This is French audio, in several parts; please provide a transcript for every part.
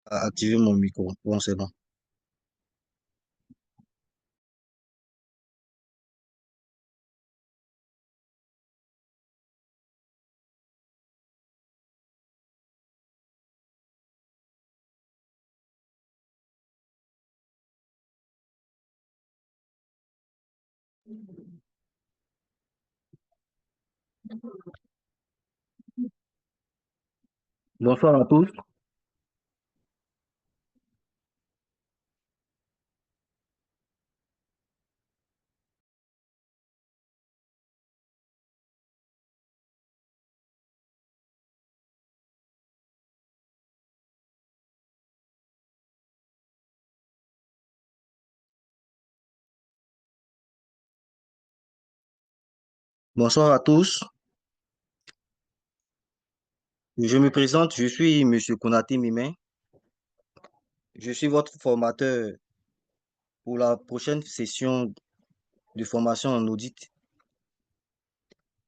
Activer mon micro. Bon, c'est bon. Bonsoir à tous. Bonsoir à tous. Je me présente, je suis Monsieur Konaté Mimin. Je suis votre formateur pour la prochaine session de formation en audit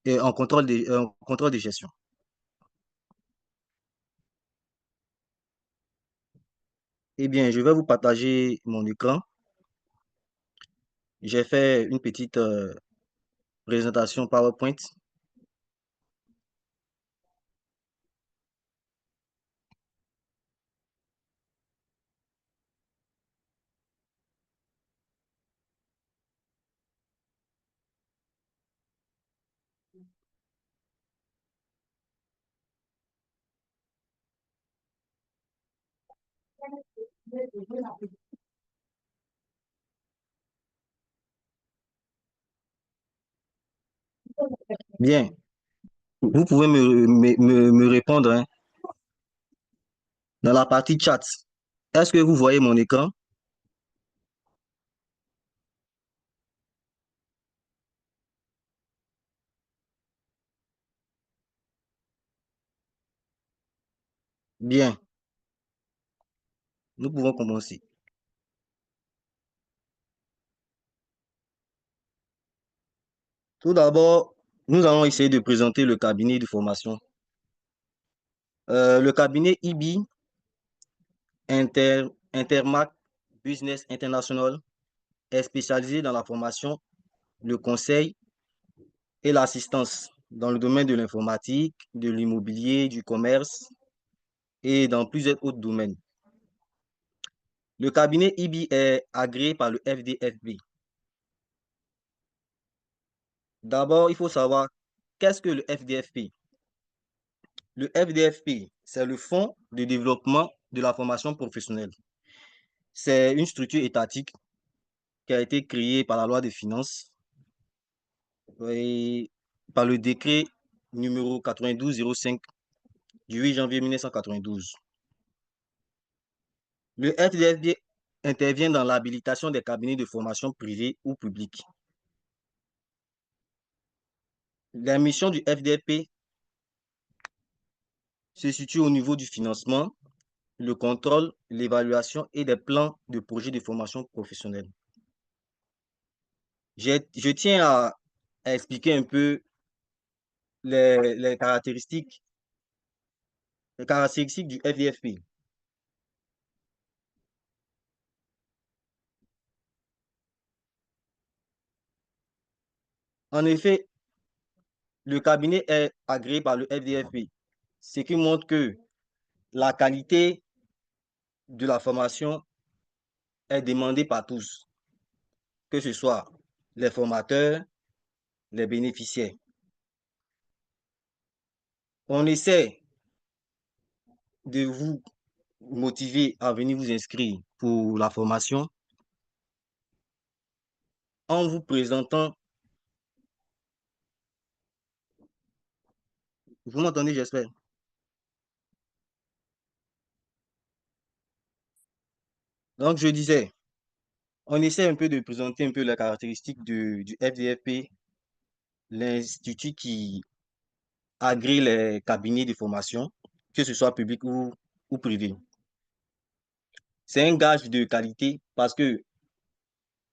et en contrôle de gestion. Eh bien, je vais vous partager mon écran. J'ai fait une petite présentation PowerPoint. Bien, vous pouvez me répondre hein, dans la partie chat. Est-ce que vous voyez mon écran? Bien, nous pouvons commencer. Tout d'abord, nous allons essayer de présenter le cabinet de formation. Le cabinet IBI, Intermac Business International, est spécialisé dans la formation, le conseil et l'assistance dans le domaine de l'informatique, de l'immobilier, du commerce et dans plusieurs autres domaines. Le cabinet IBI est agréé par le FDFB. D'abord, il faut savoir qu'est-ce que le FDFP. Le FDFP, c'est le Fonds de développement de la formation professionnelle. C'est une structure étatique qui a été créée par la loi des finances et par le décret numéro 9205 du 8 janvier 1992. Le FDFD intervient dans l'habilitation des cabinets de formation privés ou publics. La mission du FDFP se situe au niveau du financement, le contrôle, l'évaluation et des plans de projets de formation professionnelle. Je tiens à expliquer un peu les caractéristiques du FDFP. En effet, le cabinet est agréé par le FDFP, ce qui montre que la qualité de la formation est demandée par tous, que ce soit les formateurs, les bénéficiaires. On essaie de vous motiver à venir vous inscrire pour la formation en vous présentant. Vous m'entendez, j'espère. Donc, je disais, on essaie un peu de présenter un peu les caractéristiques du FDFP, l'institut qui agrée les cabinets de formation, que ce soit public ou privé. C'est un gage de qualité parce que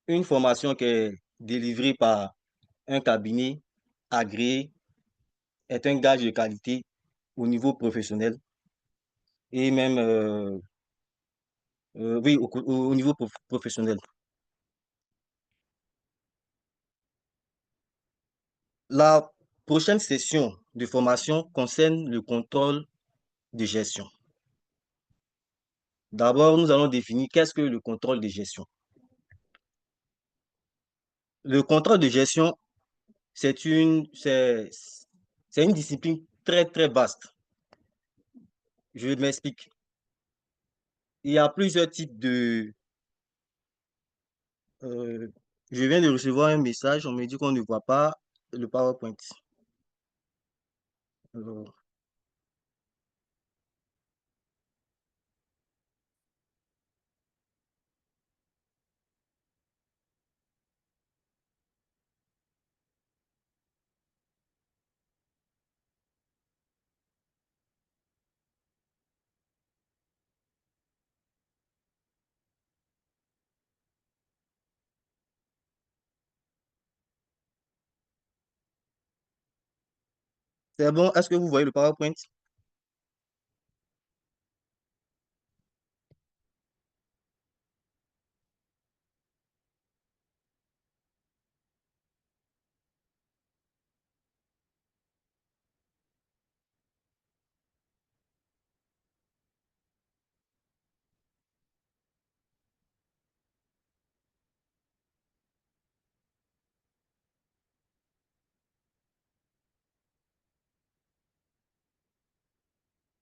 une formation qui est délivrée par un cabinet agréé est un gage de qualité au niveau professionnel et même Oui, au niveau professionnel. La prochaine session de formation concerne le contrôle de gestion. D'abord, nous allons définir qu'est-ce que le contrôle de gestion. Le contrôle de gestion, c'est une discipline très, très vaste. Je m'explique. Il y a plusieurs types de... euh, je viens de recevoir un message, on me dit qu'on ne voit pas le PowerPoint. Alors, c'est bon, est-ce que vous voyez le PowerPoint?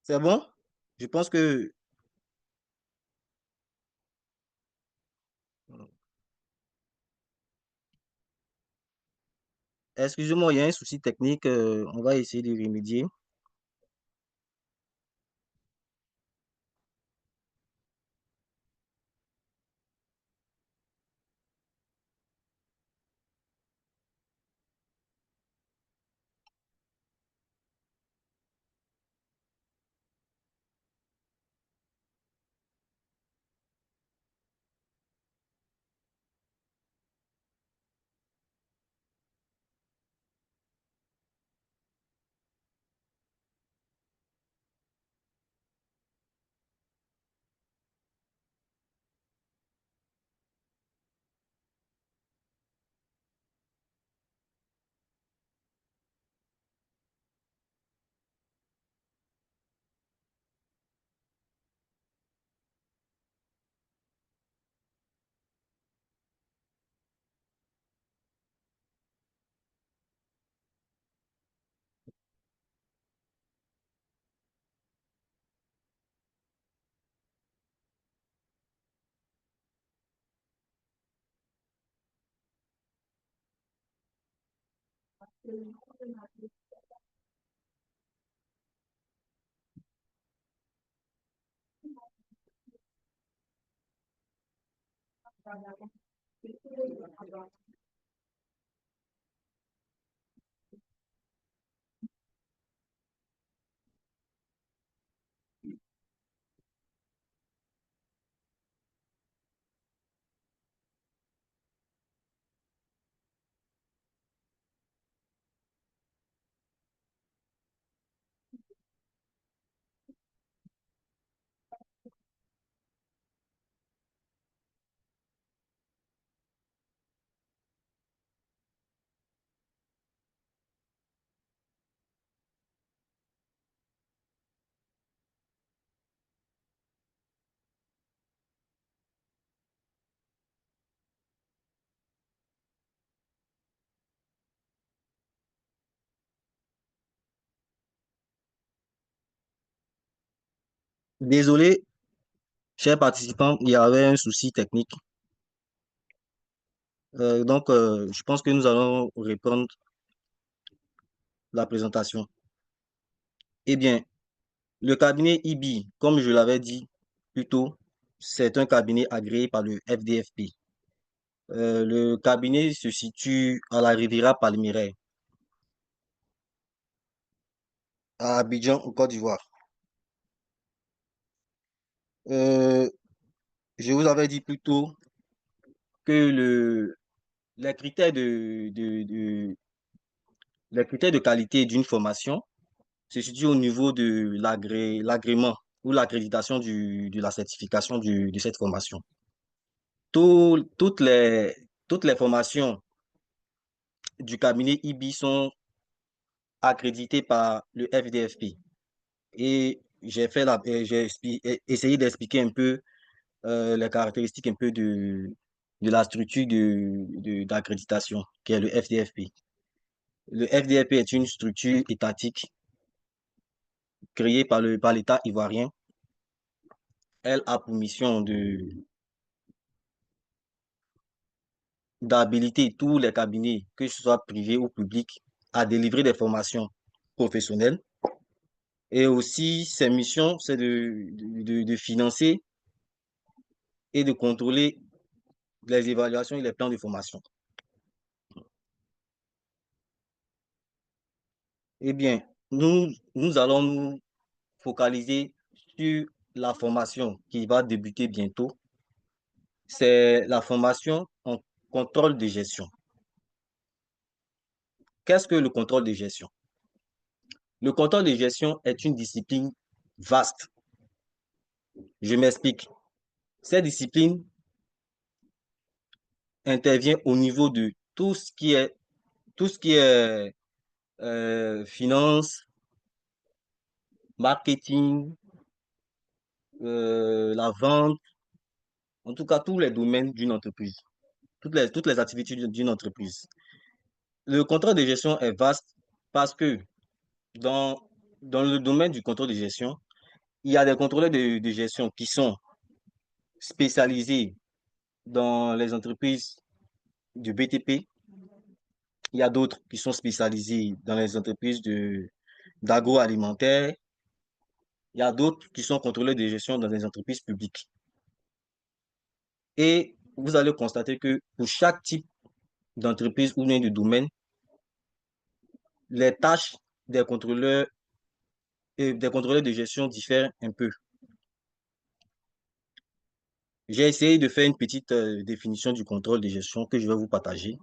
C'est bon? Je pense que... Excusez-moi, il y a un souci technique, on va essayer de remédier. Désolé, chers participants, il y avait un souci technique. Je pense que nous allons reprendre la présentation. Eh bien, le cabinet IBI, comme je l'avais dit plus tôt, c'est un cabinet agréé par le FDFP. Le cabinet se situe à la Riviera Palmeraie, à Abidjan, au Côte d'Ivoire. Euh, je vous avais dit plus tôt que les critères les critères de qualité d'une formation se situent au niveau de l'agrément. ou l'accréditation de la certification de cette formation. Toutes les formations du cabinet IBI sont accréditées par le FDFP. Et j'ai essayé d'expliquer un peu les caractéristiques un peu de la structure d'accréditation, qui est le FDFP. Le FDFP est une structure étatique créée par l'État ivoirien. Elle a pour mission d'habiliter tous les cabinets, que ce soit privés ou publics, à délivrer des formations professionnelles. Et aussi, ses missions, c'est de financer et de contrôler les évaluations et les plans de formation. Eh bien, nous allons nous focaliser sur la formation qui va débuter bientôt. C'est la formation en contrôle de gestion. Qu'est-ce que le contrôle de gestion? Le contrôle de gestion est une discipline vaste. Je m'explique. Cette discipline intervient au niveau de tout ce qui est finance, marketing, la vente, en tout cas tous les domaines d'une entreprise, toutes les activités d'une entreprise. Le contrôle de gestion est vaste parce que dans, dans le domaine du contrôle de gestion, il y a des contrôleurs de gestion qui sont spécialisés dans les entreprises du BTP. Il y a d'autres qui sont spécialisés dans les entreprises d'agroalimentaire. Il y a d'autres qui sont contrôleurs de gestion dans les entreprises publiques. Et vous allez constater que pour chaque type d'entreprise ou bien de domaine, les tâches des contrôleurs de gestion diffèrent un peu. J'ai essayé de faire une petite définition du contrôle de gestion que je vais vous partager.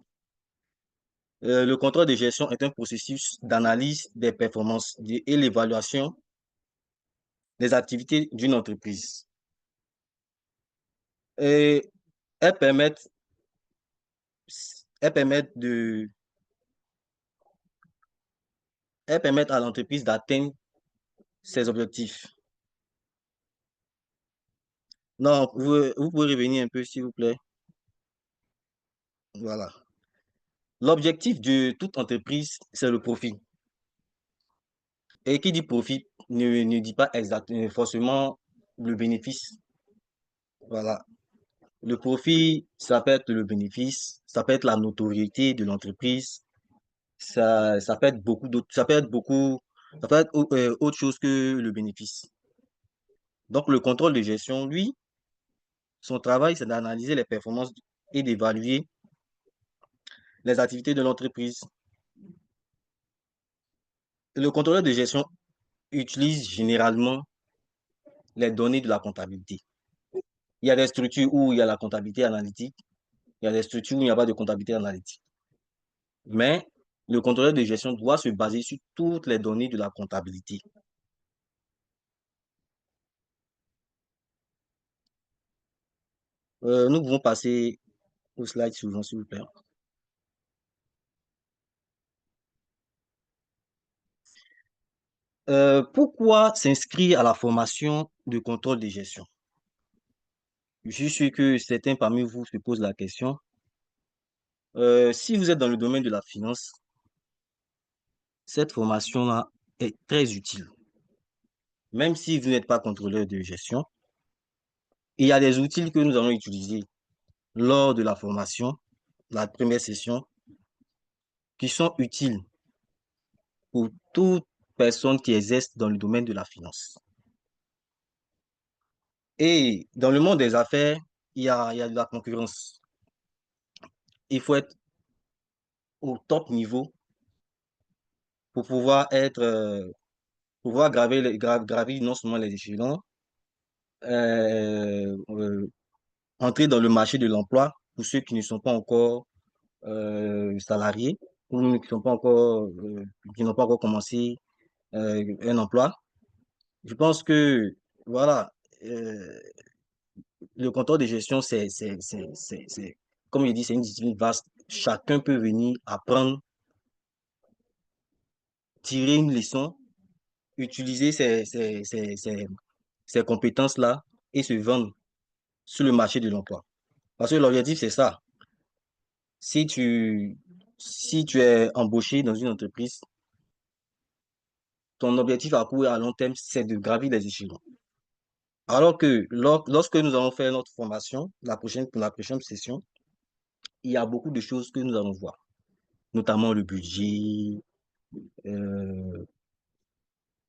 Le contrôle de gestion est un processus d'analyse des performances et l'évaluation des activités d'une entreprise. Et elles permettent, elles permettent elles permettent à l'entreprise d'atteindre ses objectifs. Non, vous pouvez revenir un peu, s'il vous plaît. Voilà. L'objectif de toute entreprise, c'est le profit. Et qui dit profit ne dit pas exactement forcément le bénéfice. Voilà. Le profit, ça peut être le bénéfice, ça peut être la notoriété de l'entreprise, ça peut être beaucoup d'autres, ça peut être autre chose que le bénéfice. Donc, le contrôle de gestion, lui, son travail, c'est d'analyser les performances et d'évaluer les activités de l'entreprise. Le contrôleur de gestion utilise généralement les données de la comptabilité. Il y a des structures où il y a la comptabilité analytique, il y a des structures où il n'y a pas de comptabilité analytique. Mais le contrôleur de gestion doit se baser sur toutes les données de la comptabilité. Nous pouvons passer au slide suivant, s'il vous plaît. Pourquoi s'inscrire à la formation de contrôle de gestion? Je suis sûr que certains parmi vous se posent la question. Si vous êtes dans le domaine de la finance, cette formation-là est très utile. Même si vous n'êtes pas contrôleur de gestion, il y a des outils que nous allons utiliser lors de la formation, la première session, qui sont utiles pour toute personne qui exerce dans le domaine de la finance. Et dans le monde des affaires, il y a de la concurrence. Il faut être au top niveau pour pouvoir pouvoir gravir non seulement les échelons, euh, euh, entrer dans le marché de l'emploi pour ceux qui ne sont pas encore salariés ou qui n'ont pas encore commencé un emploi. Je pense que Voilà. Le contrôle de gestion, comme je dis, c'est une discipline vaste. Chacun peut venir apprendre, tirer une leçon, utiliser ces compétences-là et se vendre sur le marché de l'emploi. Parce que l'objectif, c'est ça. Si tu, si tu es embauché dans une entreprise, ton objectif à court et à long terme, c'est de gravir les échelons. Alors que lorsque nous allons faire notre formation, pour la prochaine session, il y a beaucoup de choses que nous allons voir, notamment le budget, euh,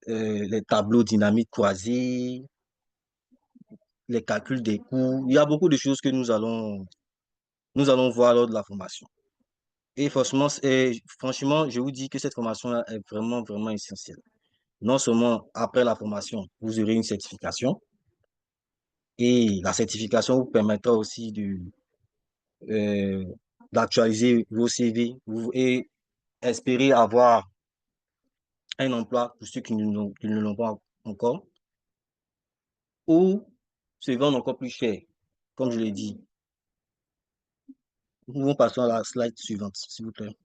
les tableaux dynamiques croisés, les calculs des coûts. Il y a beaucoup de choses que nous allons voir lors de la formation. Franchement, je vous dis que cette formation est vraiment, vraiment essentielle. Non seulement après la formation, vous aurez une certification et la certification vous permettra aussi euh, d'actualiser vos CV et espérer avoir un emploi pour ceux qui ne l'ont pas encore ou se vendre encore plus cher, comme je l'ai dit. Nous passons à la slide suivante, s'il vous plaît.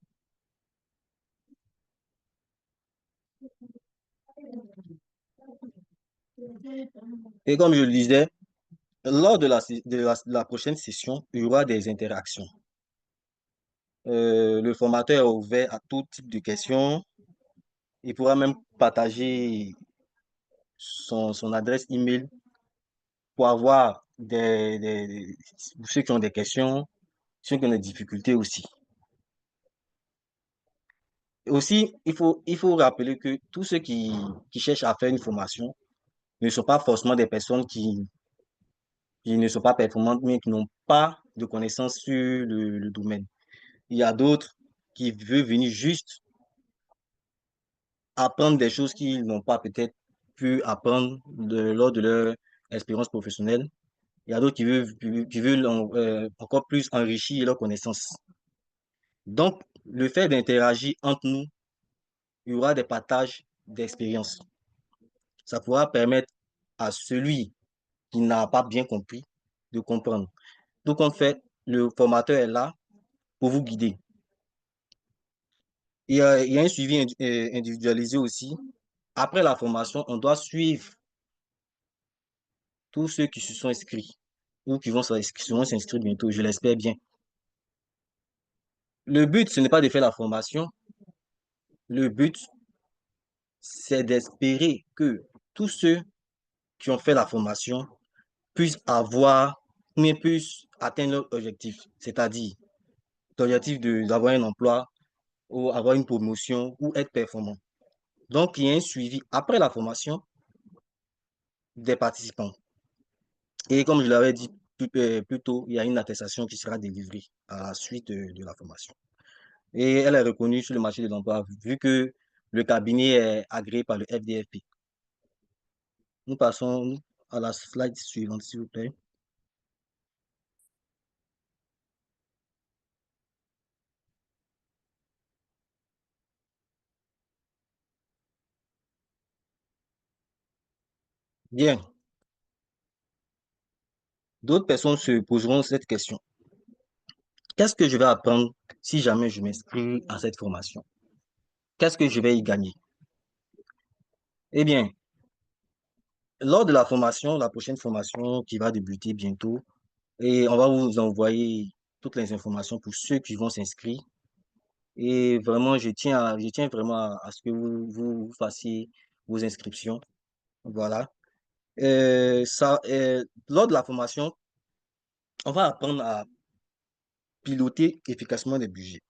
Et comme je le disais, lors de la prochaine session, il y aura des interactions. Le formateur est ouvert à tout type de questions. Il pourra même partager son adresse email pour avoir pour ceux qui ont des questions, ceux qui ont des difficultés aussi. Et aussi, il faut rappeler que tous ceux qui cherchent à faire une formation ne sont pas forcément des personnes qui ne sont pas performantes, mais qui n'ont pas de connaissances sur le domaine. Il y a d'autres qui veulent venir juste apprendre des choses qu'ils n'ont pas peut-être pu apprendre lors de leur expérience professionnelle. Il y a d'autres qui veulent encore plus enrichir leurs connaissances. Donc, le fait d'interagir entre nous, il y aura des partages d'expériences. Ça pourra permettre à celui qui n'a pas bien compris de comprendre. Donc, en fait, le formateur est là pour vous guider. Il y a un suivi individualisé aussi. Après la formation, on doit suivre tous ceux qui se sont inscrits ou qui vont s'inscrire bientôt, je l'espère bien. Le but, ce n'est pas de faire la formation. Le but, c'est d'espérer que tous ceux qui ont fait la formation puissent avoir, mais puissent atteindre leur objectif, c'est-à-dire l'objectif d'avoir un emploi ou avoir une promotion ou être performant. Donc, il y a un suivi après la formation des participants. Et comme je l'avais dit plus tôt, il y a une attestation qui sera délivrée à la suite de la formation. Et elle est reconnue sur le marché de l'emploi vu que le cabinet est agréé par le FDFP. Nous passons à la slide suivante, s'il vous plaît. Bien, d'autres personnes se poseront cette question. Qu'est-ce que je vais apprendre si jamais je m'inscris à cette formation? Qu'est-ce que je vais y gagner? Eh bien, lors de la formation, la prochaine formation qui va débuter bientôt, et on va vous envoyer toutes les informations pour ceux qui vont s'inscrire. Et vraiment, je tiens vraiment à ce que vous fassiez vos inscriptions. Voilà. Lors de la formation, on va apprendre à piloter efficacement les budgets.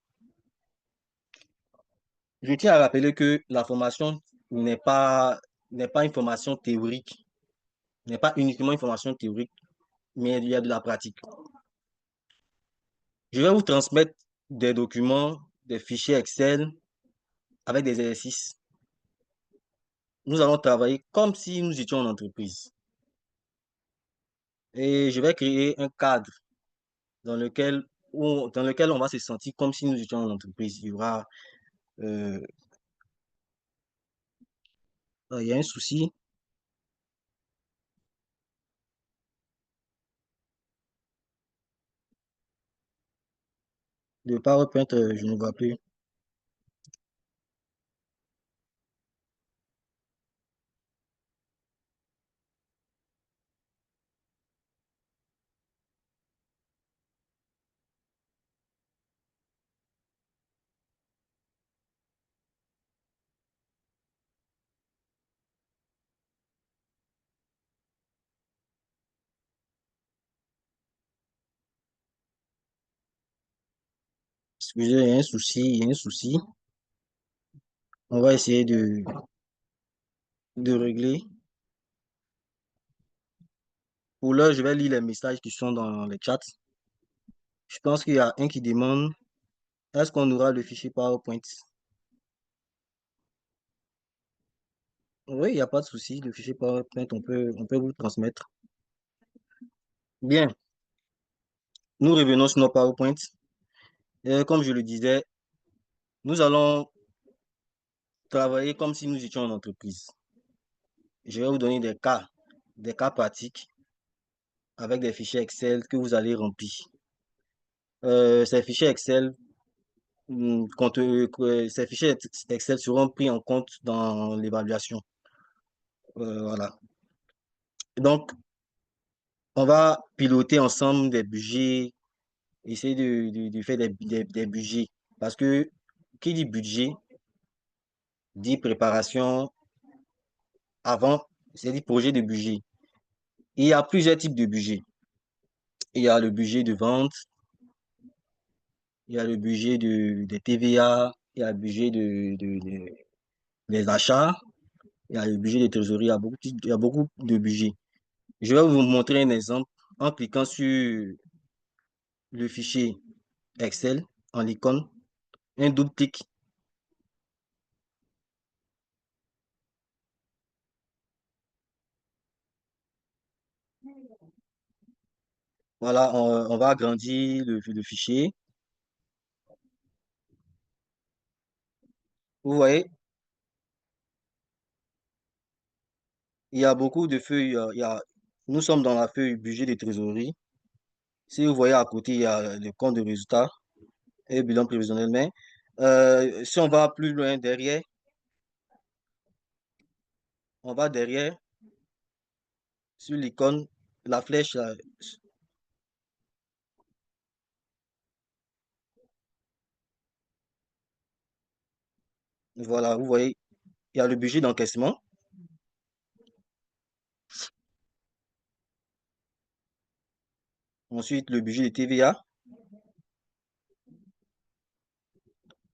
Je tiens à rappeler que la formation n'est pas une formation théorique, n'est pas uniquement une formation théorique, mais il y a de la pratique. Je vais vous transmettre des documents, des fichiers Excel avec des exercices. Nous allons travailler comme si nous étions en entreprise. Et je vais créer un cadre dans dans lequel on va se sentir comme si nous étions en entreprise. Euh, il y a un souci. De PowerPoint, je ne vois plus. Excusez, il y a un souci, il y a un souci. On va essayer de régler. Pour l'heure, je vais lire les messages qui sont dans les chats. Je pense qu'il y a un qui demande, est-ce qu'on aura le fichier PowerPoint? Oui, il n'y a pas de souci. Le fichier PowerPoint, on peut vous transmettre. Bien, nous revenons sur nos PowerPoint. Comme je le disais, nous allons travailler comme si nous étions en entreprise. Je vais vous donner des cas pratiques avec des fichiers Excel que vous allez remplir. Ces fichiers Excel, ces fichiers Excel seront pris en compte dans l'évaluation. Voilà. Donc, on va piloter ensemble des budgets, essayer de faire des budgets. Parce que qui dit budget dit préparation avant, c'est-à-dire projet de budget. Il y a plusieurs types de budget. Il y a le budget de vente, il y a le budget de TVA, il y a le budget des achats, il y a le budget de trésorerie, il y a beaucoup de budgets. Je vais vous montrer un exemple en cliquant sur le fichier Excel en l'icône, un double clic. Voilà, on va agrandir le fichier. Vous voyez, il y a beaucoup de feuilles. Nous sommes dans la feuille budget de trésorerie. Si vous voyez à côté, il y a le compte de résultat et bilan prévisionnel. Mais si on va plus loin derrière, on va derrière sur l'icône, la flèche, là, voilà, vous voyez, il y a le budget d'encaissement. Ensuite, le budget de TVA.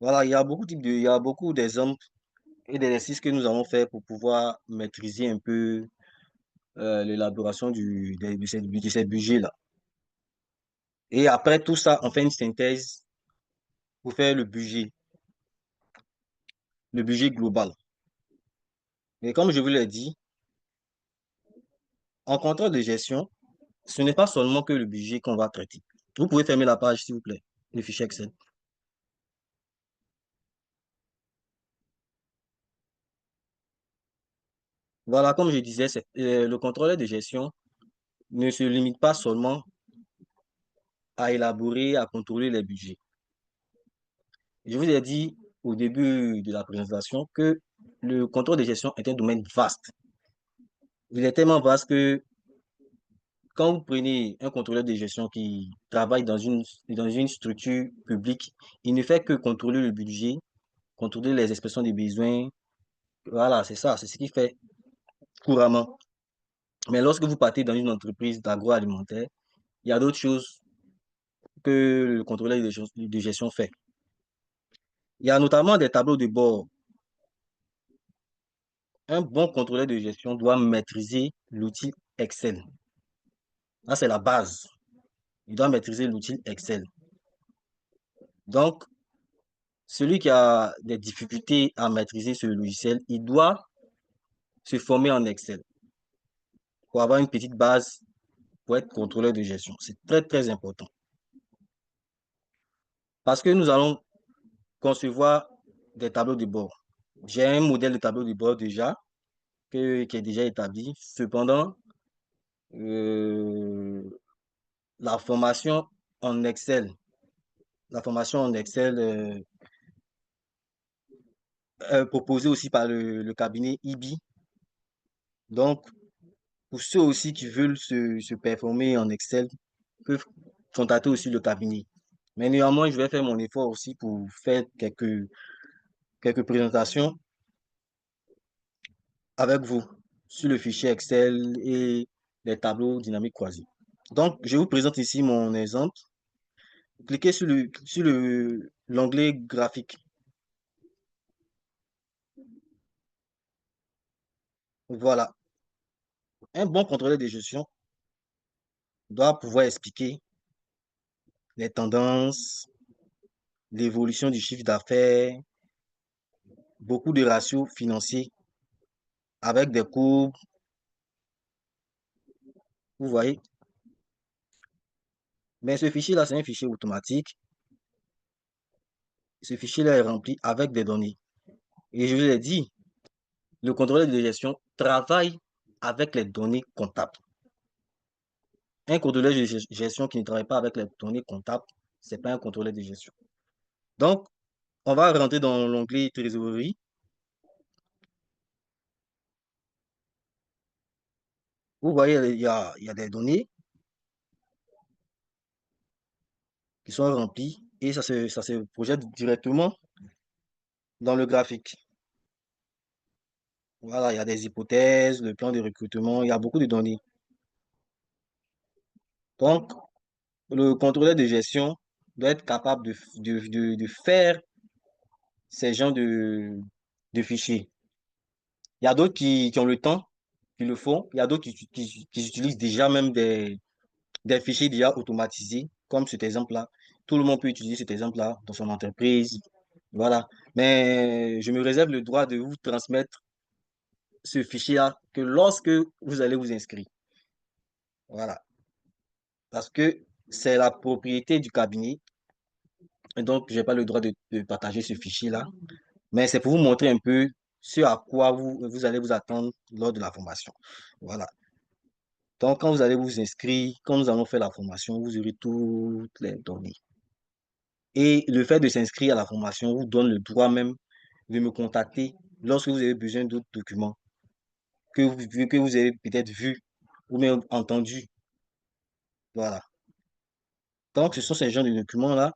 Voilà, il y a beaucoup d'exemples et d'exercices que nous allons faire pour pouvoir maîtriser un peu l'élaboration de ces budgets-là. Et après tout ça, on fait une synthèse pour faire le budget global. Et comme je vous l'ai dit, en contrôle de gestion, ce n'est pas seulement que le budget qu'on va traiter. Vous pouvez fermer la page, s'il vous plaît, le fichier Excel. Voilà, comme je disais, le contrôleur de gestion ne se limite pas seulement à élaborer, à contrôler les budgets. Je vous ai dit au début de la présentation que le contrôle de gestion est un domaine vaste. Il est tellement vaste que quand vous prenez un contrôleur de gestion qui travaille dans une structure publique, il ne fait que contrôler le budget, contrôler les expressions des besoins. Voilà, c'est ça, c'est ce qu'il fait couramment. Mais lorsque vous partez dans une entreprise d'agroalimentaire, il y a d'autres choses que le contrôleur de gestion fait. Il y a notamment des tableaux de bord. Un bon contrôleur de gestion doit maîtriser l'outil Excel. Là, c'est la base. Il doit maîtriser l'outil Excel. Donc, celui qui a des difficultés à maîtriser ce logiciel, il doit se former en Excel pour avoir une petite base pour être contrôleur de gestion. C'est très, très important. Parce que nous allons concevoir des tableaux de bord. J'ai un modèle de tableau de bord déjà qui est déjà établi. Cependant, euh, la formation en Excel la formation en Excel proposée aussi par le cabinet IBI. Donc, pour ceux aussi qui veulent se performer en Excel, peuvent contacter aussi le cabinet. Mais néanmoins, je vais faire mon effort aussi pour faire quelques présentations avec vous sur le fichier Excel et les tableaux dynamiques croisés. Donc, je vous présente ici mon exemple. Cliquez l'onglet graphique. Voilà. Un bon contrôleur de gestion doit pouvoir expliquer les tendances, l'évolution du chiffre d'affaires, beaucoup de ratios financiers avec des courbes, vous voyez. Mais ce fichier-là, c'est un fichier automatique. Ce fichier-là est rempli avec des données. Et je vous ai dit, le contrôleur de gestion travaille avec les données comptables. Un contrôleur de gestion qui ne travaille pas avec les données comptables, ce n'est pas un contrôleur de gestion. Donc, on va rentrer dans l'onglet trésorerie. Vous voyez, il y a des données qui sont remplies et ça se projette directement dans le graphique. Voilà, il y a des hypothèses, le plan de recrutement, il y a beaucoup de données. Donc, le contrôleur de gestion doit être capable de faire ces genres de fichiers. Il y a d'autres qui ont le temps, qui le font. Il y a d'autres qui utilisent déjà même des fichiers déjà automatisés, comme cet exemple-là. Tout le monde peut utiliser cet exemple-là dans son entreprise. Voilà. Mais je me réserve le droit de vous transmettre ce fichier-là que lorsque vous allez vous inscrire. Voilà. Parce que c'est la propriété du cabinet. Et donc, je n'ai pas le droit de partager ce fichier-là. Mais c'est pour vous montrer un peu ce à quoi vous allez vous attendre lors de la formation. Voilà. Donc, quand vous allez vous inscrire, quand nous allons faire la formation, vous aurez toutes les données. Et le fait de s'inscrire à la formation vous donne le droit même de me contacter lorsque vous avez besoin d'autres documents que vous avez peut-être vus ou même entendus. Voilà. Donc, ce sont ces genres de documents-là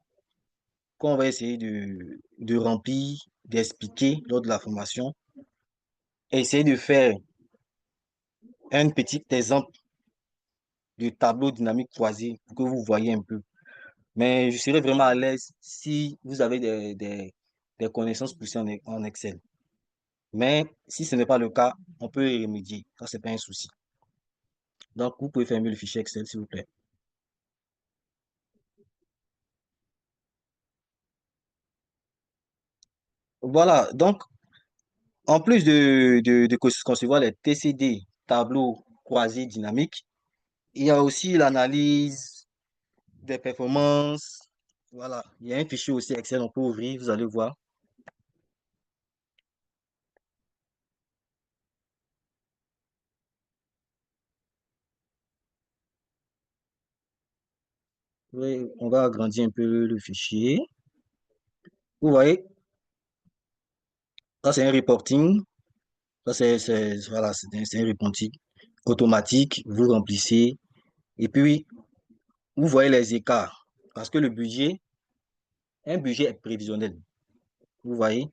qu'on va essayer de remplir, d'expliquer lors de la formation. Essayer de faire un petit exemple de tableau dynamique croisé pour que vous voyez un peu. Mais je serai vraiment à l'aise si vous avez des connaissances poussées en Excel. Mais si ce n'est pas le cas, on peut y remédier. Ça, c'est pas un souci. Donc, vous pouvez fermer le fichier Excel, s'il vous plaît. Voilà. Donc, en plus de concevoir les TCD, tableaux croisés dynamiques, il y a aussi l'analyse des performances. Voilà. Il y a un fichier aussi Excel, on peut ouvrir, vous allez voir. Oui, on va agrandir un peu le fichier. Vous voyez, ça c'est un reporting. Ça voilà, c'est un reporting automatique. Vous remplissez. Et puis, vous voyez les écarts. Parce que un budget est prévisionnel. Vous voyez,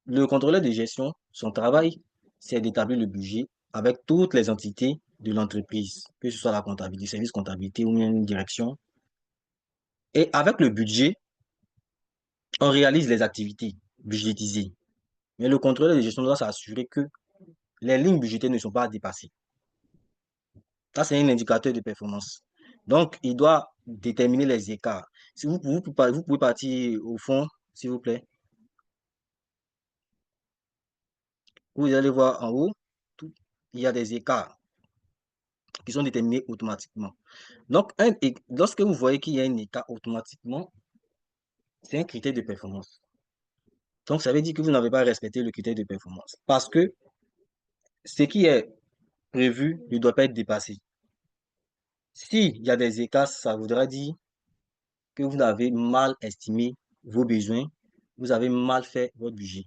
le contrôleur de gestion, son travail, c'est d'établir le budget avec toutes les entités de l'entreprise, que ce soit la comptabilité, service comptabilité ou une direction. Et avec le budget, on réalise les activités budgétisées. Mais le contrôleur de gestion doit s'assurer que les lignes budgétaires ne sont pas dépassées. Ça, c'est un indicateur de performance. Donc, il doit déterminer les écarts. Si vous pouvez partir au fond, s'il vous plaît. Vous allez voir en haut, il y a des écarts qui sont déterminés automatiquement. Donc, lorsque vous voyez qu'il y a un écart automatiquement, c'est un critère de performance. Donc, ça veut dire que vous n'avez pas respecté le critère de performance. Parce que ce qui est prévu ne doit pas être dépassé. S'il y a des écarts, ça voudra dire que vous avez mal estimé vos besoins, vous avez mal fait votre budget.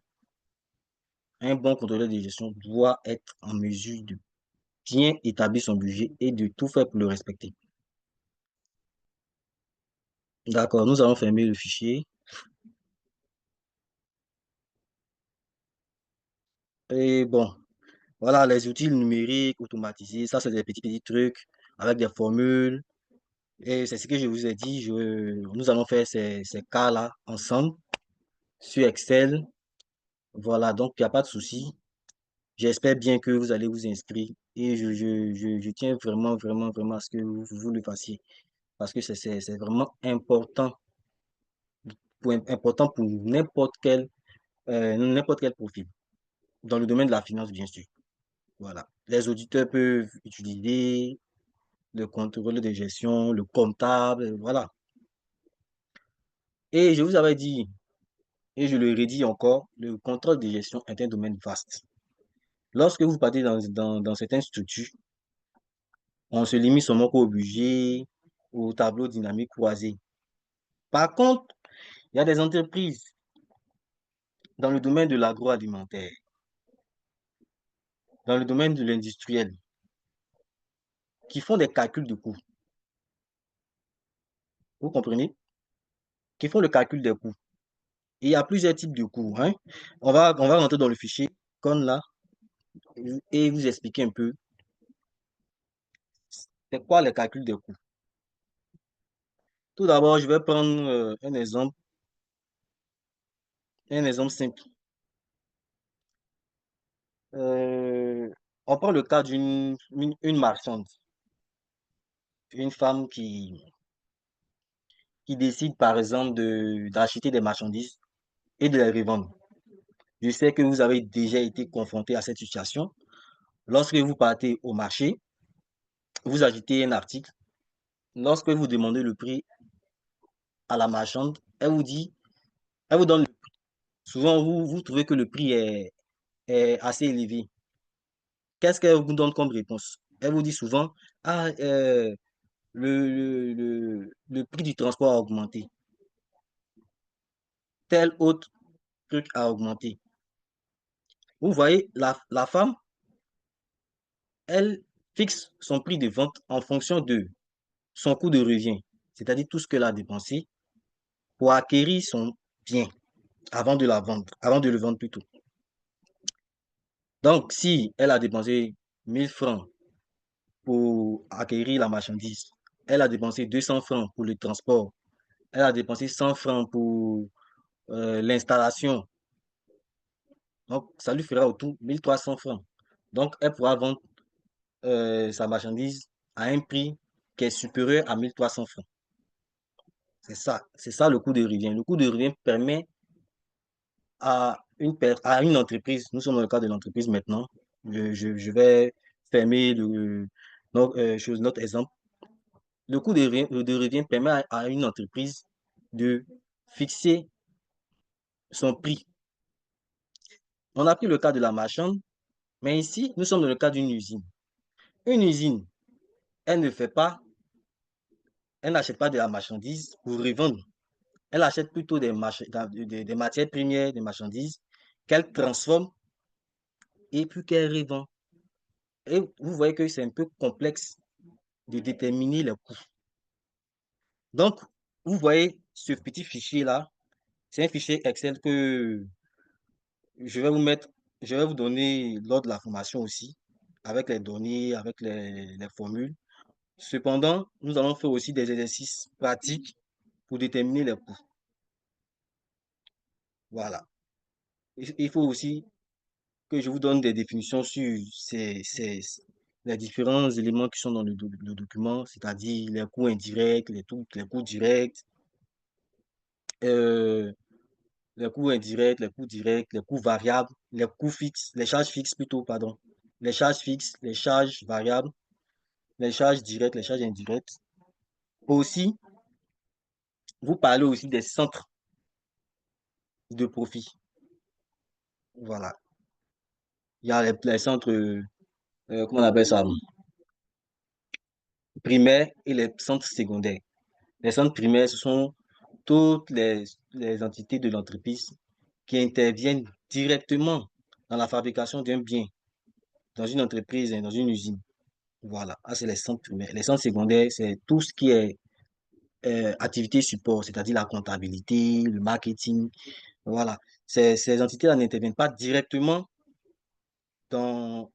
Un bon contrôleur de gestion doit être en mesure de bien établir son budget et de tout faire pour le respecter. D'accord, nous allons fermer le fichier. Et bon, voilà les outils numériques automatisés. Ça, c'est des petits trucs avec des formules. Et c'est ce que je vous ai dit. Nous allons faire ces cas-là ensemble sur Excel. Voilà, donc il n'y a pas de souci. J'espère bien que vous allez vous inscrire. Et je tiens vraiment, vraiment, vraiment à ce que vous le fassiez. Parce que c'est vraiment important pour n'importe quel profil. Dans le domaine de la finance, bien sûr. Voilà. Les auditeurs peuvent utiliser le contrôle de gestion, le comptable, voilà. Et je vous avais dit, et je le redis encore, le contrôle de gestion est un domaine vaste. Lorsque vous partez dans certaines structures, on se limite seulement au budget, au tableau dynamique croisé. Par contre, il y a des entreprises dans le domaine de l'agroalimentaire, dans le domaine de l'industriel, qui font des calculs de coûts. Vous comprenez? Qui font le calcul des coûts. Et il y a plusieurs types de coûts, hein. On va rentrer dans le fichier comme là et vous expliquer un peu c'est quoi les calculs des coûts. Tout d'abord, je vais prendre un exemple simple. Euh, on prend le cas d'une marchande, une femme qui décide par exemple d'acheter des marchandises et de les revendre. Je sais que vous avez déjà été confronté à cette situation. Lorsque vous partez au marché, vous achetez un article. Lorsque vous demandez le prix à la marchande, elle vous donne. Souvent, vous trouvez que le prix est assez élevé. Qu'est-ce qu'elle vous donne comme réponse? Elle vous dit souvent, ah, le prix du transport a augmenté. Tel autre truc a augmenté. Vous voyez, la femme, elle fixe son prix de vente en fonction de son coût de revient, c'est-à-dire tout ce qu'elle a dépensé pour acquérir son bien avant de la vendre, avant de le vendre plutôt. Donc, si elle a dépensé 1000 francs pour acquérir la marchandise, elle a dépensé 200 francs pour le transport, elle a dépensé 100 francs pour l'installation. Donc, ça lui fera autour 1300 francs. Donc, elle pourra vendre sa marchandise à un prix qui est supérieur à 1300 francs. C'est ça le coût de revient. Le coût de revient permet à une entreprise, nous sommes dans le cas de l'entreprise maintenant, je vais fermer notre exemple. Le coût de revient permet à une entreprise de fixer son prix. On a pris le cas de la marchande, mais ici, nous sommes dans le cas d'une usine. Une usine, elle ne fait pas, elle n'achète pas de la marchandise pour revendre. Elle achète plutôt des matières premières, des marchandises qu'elle transforme et puis qu'elle revend. Et vous voyez que c'est un peu complexe de déterminer les coûts. Donc, vous voyez ce petit fichier-là, c'est un fichier Excel que je vais vous mettre, je vais vous donner lors de la formation aussi, avec les données, avec les formules. Cependant, nous allons faire aussi des exercices pratiques pour déterminer les coûts. Voilà. Il faut aussi que je vous donne des définitions sur les différents éléments qui sont dans le document, c'est-à-dire les coûts indirects, les coûts directs, euh, les coûts directs, les coûts variables, les coûts fixes, les charges fixes plutôt, pardon. Les charges fixes, les charges variables, les charges directes, les charges indirectes. Aussi, vous parlez aussi des centres de profit. Voilà. Il y a les centres, comment on appelle ça, primaires et les centres secondaires. Les centres primaires, ce sont toutes les entités de l'entreprise qui interviennent directement dans la fabrication d'un bien, dans une entreprise et dans une usine. Voilà, ah, c'est les centres primaires. Les centres secondaires, c'est tout ce qui est activité support, c'est-à-dire la comptabilité, le marketing. Voilà, ces entités-là n'interviennent pas directement dans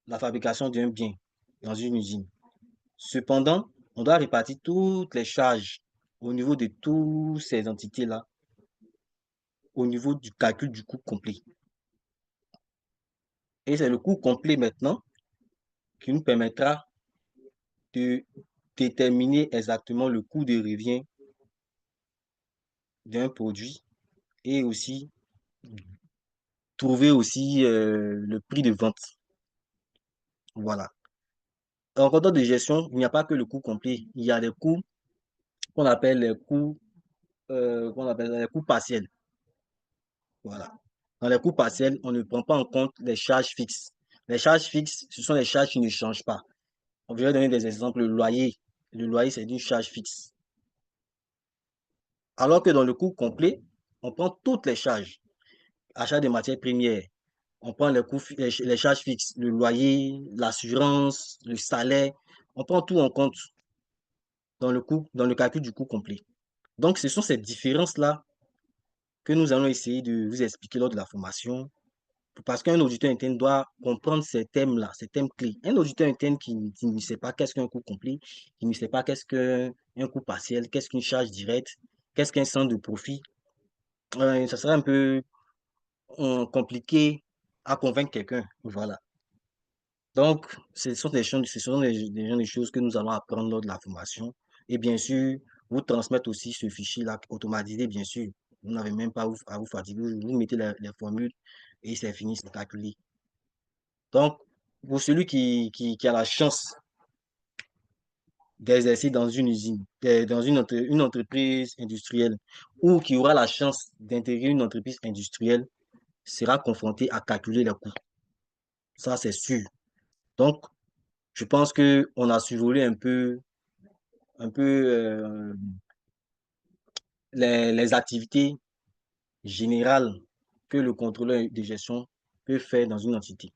la fabrication d'un bien, dans une usine. Cependant, on doit répartir toutes les charges au niveau de toutes ces entités-là, au niveau du calcul du coût complet. Et c'est le coût complet maintenant qui nous permettra de déterminer exactement le coût de revient d'un produit et aussi trouver aussi le prix de vente. Voilà. En compte de gestion, il n'y a pas que le coût complet. Il y a les coûts qu'on appelle les coûts partiels. Voilà. Dans les coûts partiels, on ne prend pas en compte les charges fixes. Les charges fixes, ce sont les charges qui ne changent pas. On va donner des exemples. Le loyer. Le loyer, c'est une charge fixe. Alors que dans le coût complet, on prend toutes les charges. Achat de matières premières, on prend les charges fixes, le loyer, l'assurance, le salaire. On prend tout en compte dans le calcul du coût complet. Donc, ce sont ces différences-là que nous allons essayer de vous expliquer lors de la formation. Parce qu'un auditeur interne doit comprendre ces thèmes-là, ces thèmes clés. Un auditeur interne qui ne sait pas qu'est-ce qu'un coût complet, qui ne sait pas qu'est-ce qu'un coût partiel, qu'est-ce qu'une charge directe, qu'est-ce qu'un centre de profit, ça serait un peu compliqué à convaincre quelqu'un. Voilà. Donc, ce sont des choses que nous allons apprendre lors de la formation. Et bien sûr, vous transmettre aussi ce fichier-là automatisé, bien sûr. Vous n'avez même pas à vous fatiguer. Vous mettez les formules et c'est fini, c'est calculé. Donc, pour celui qui a la chance d'exercer dans une usine, dans une entreprise industrielle, ou qui aura la chance d'intégrer une entreprise industrielle, sera confronté à calculer les coûts. Ça, c'est sûr. Donc, je pense qu'on a survolé un peu les activités générales que le contrôleur de gestion peut faire dans une entité.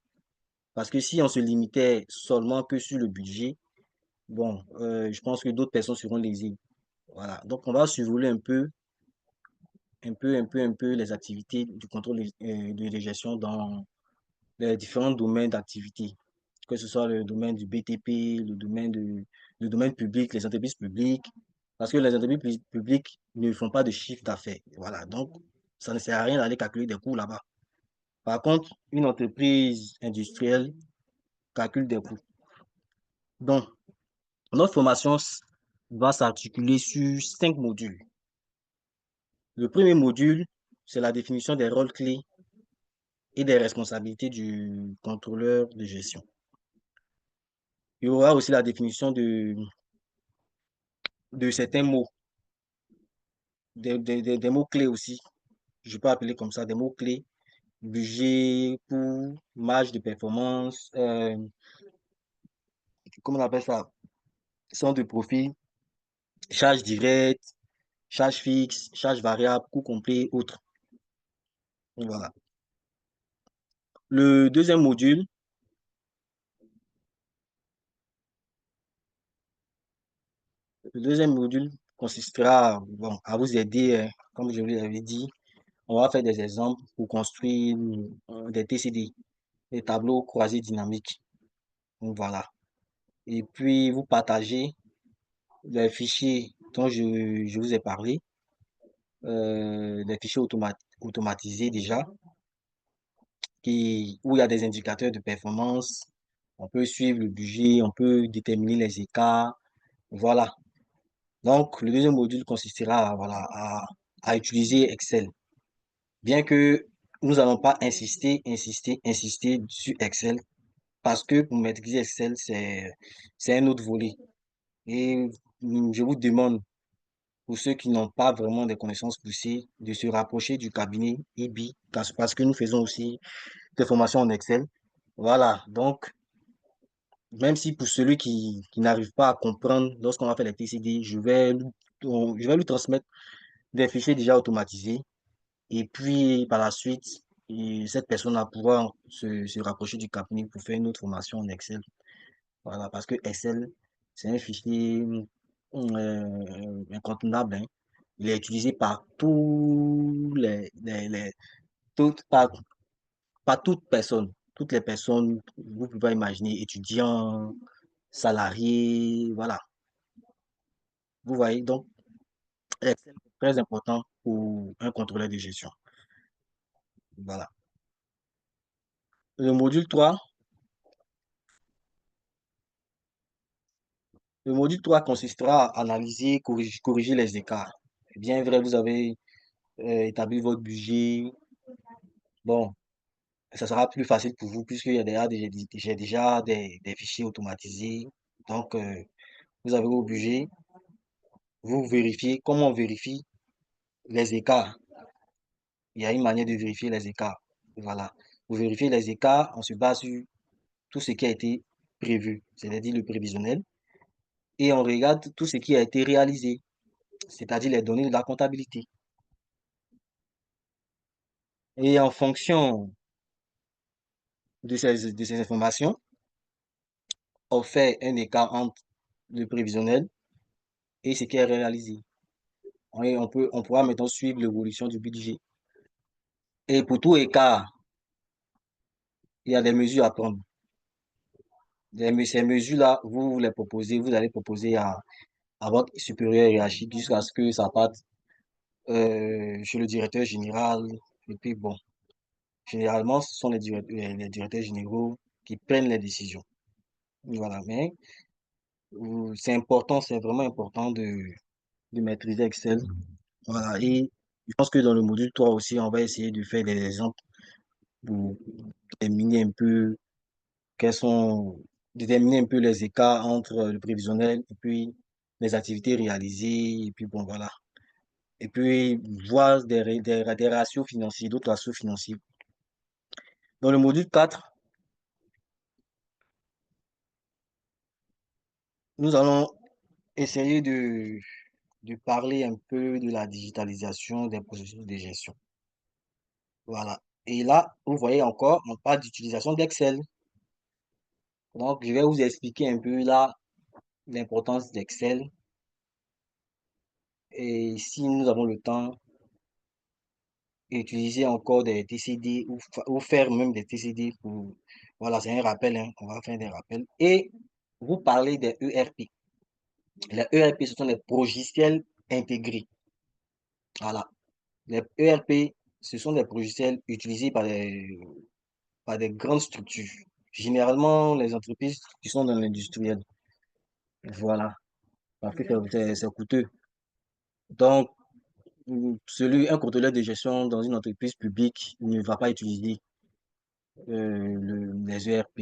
Parce que si on se limitait seulement que sur le budget, bon, je pense que d'autres personnes seront lésées. Voilà. Donc, on va survoler un peu les activités du contrôle de gestion dans les différents domaines d'activité, que ce soit le domaine du BTP, le domaine public, les entreprises publiques, parce que les entreprises publiques ne font pas de chiffre d'affaires. Voilà, donc ça ne sert à rien d'aller calculer des coûts là-bas. Par contre, une entreprise industrielle calcule des coûts. Donc, notre formation va s'articuler sur 5 modules. Le premier module, c'est la définition des rôles clés et des responsabilités du contrôleur de gestion. Il y aura aussi la définition de certains mots, des mots-clés aussi. Je peux appeler comme ça des mots-clés. Budget, coût, marge de performance, comment on appelle ça? Centre de profit, charge directe, charge fixe, charge variable, coût complet, autres. Voilà. Le deuxième module, le deuxième module consistera bon, à vous aider, comme je vous l'avais dit, on va faire des exemples pour construire des TCD, des tableaux croisés dynamiques. Donc, voilà. Et puis, vous partagez les fichiers dont je vous ai parlé, les fichiers automatisés déjà, où il y a des indicateurs de performance. On peut suivre le budget, on peut déterminer les écarts. Voilà. Donc, le deuxième module consistera voilà, à utiliser Excel. Bien que nous n'allons pas insister sur Excel, parce que pour maîtriser Excel, c'est un autre volet. Et je vous demande, pour ceux qui n'ont pas vraiment des connaissances poussées, de se rapprocher du cabinet IBI, parce que nous faisons aussi des formations en Excel. Voilà, donc, même si pour celui qui n'arrive pas à comprendre lorsqu'on va faire les TCD, je vais lui transmettre des fichiers déjà automatisés. Et puis, par la suite, cette personne va pouvoir se rapprocher du cabinet pour faire une autre formation en Excel. Voilà, parce que Excel, c'est un fichier incontournable, hein. Il est utilisé par tous par, par toute personne. Toutes les personnes, vous pouvez imaginer, étudiants, salariés, voilà. Vous voyez, donc, Excel est très important pour un contrôleur de gestion. Voilà. Le module 3, le module 3 consistera à analyser, corriger les écarts. C'est bien vrai, vous avez établi votre budget. Bon, ça sera plus facile pour vous puisqu'il y a j'ai déjà des fichiers automatisés. Donc, vous avez vos budgets, vous vérifiez. Comment on vérifie les écarts? Il y a une manière de vérifier les écarts. Voilà. Vous vérifiez les écarts, on se base sur tout ce qui a été prévu, c'est-à-dire le prévisionnel, et on regarde tout ce qui a été réalisé, c'est-à-dire les données de la comptabilité. Et en fonction de ces informations, on fait un écart entre le prévisionnel et ce qui est réalisé. On pourra maintenant suivre l'évolution du budget. Et pour tout écart, il y a des mesures à prendre. Ces mesures-là, vous les proposez, vous allez proposer à votre supérieur hiérarchique jusqu'à ce que ça parte chez le directeur général. Et puis bon, généralement, ce sont les directeurs généraux qui prennent les décisions. Voilà, mais c'est important, c'est vraiment important de maîtriser Excel. Voilà, et je pense que dans le module 3 aussi, on va essayer de faire des exemples pour déterminer un peu quels sont, déterminer un peu les écarts entre le prévisionnel et puis les activités réalisées. Et puis bon, voilà. Et puis voir des ratios financiers, d'autres ratios financiers. Dans le module 4, nous allons essayer de parler un peu de la digitalisation des processus de gestion. Voilà. Et là, vous voyez encore, on parle d'utilisation d'Excel. Donc, je vais vous expliquer un peu là l'importance d'Excel. Et si nous avons le temps, utiliser encore des TCD ou faire même des TCD pour... Voilà, c'est un rappel, hein, on va faire des rappels. Et vous parlez des ERP. Les ERP, ce sont des logiciels intégrés. Voilà. Les ERP, ce sont des logiciels utilisés par des grandes structures. Généralement, les entreprises qui sont dans l'industriel. Voilà. Parce que c'est coûteux. Donc, un contrôleur de gestion dans une entreprise publique ne va pas utiliser les ERP.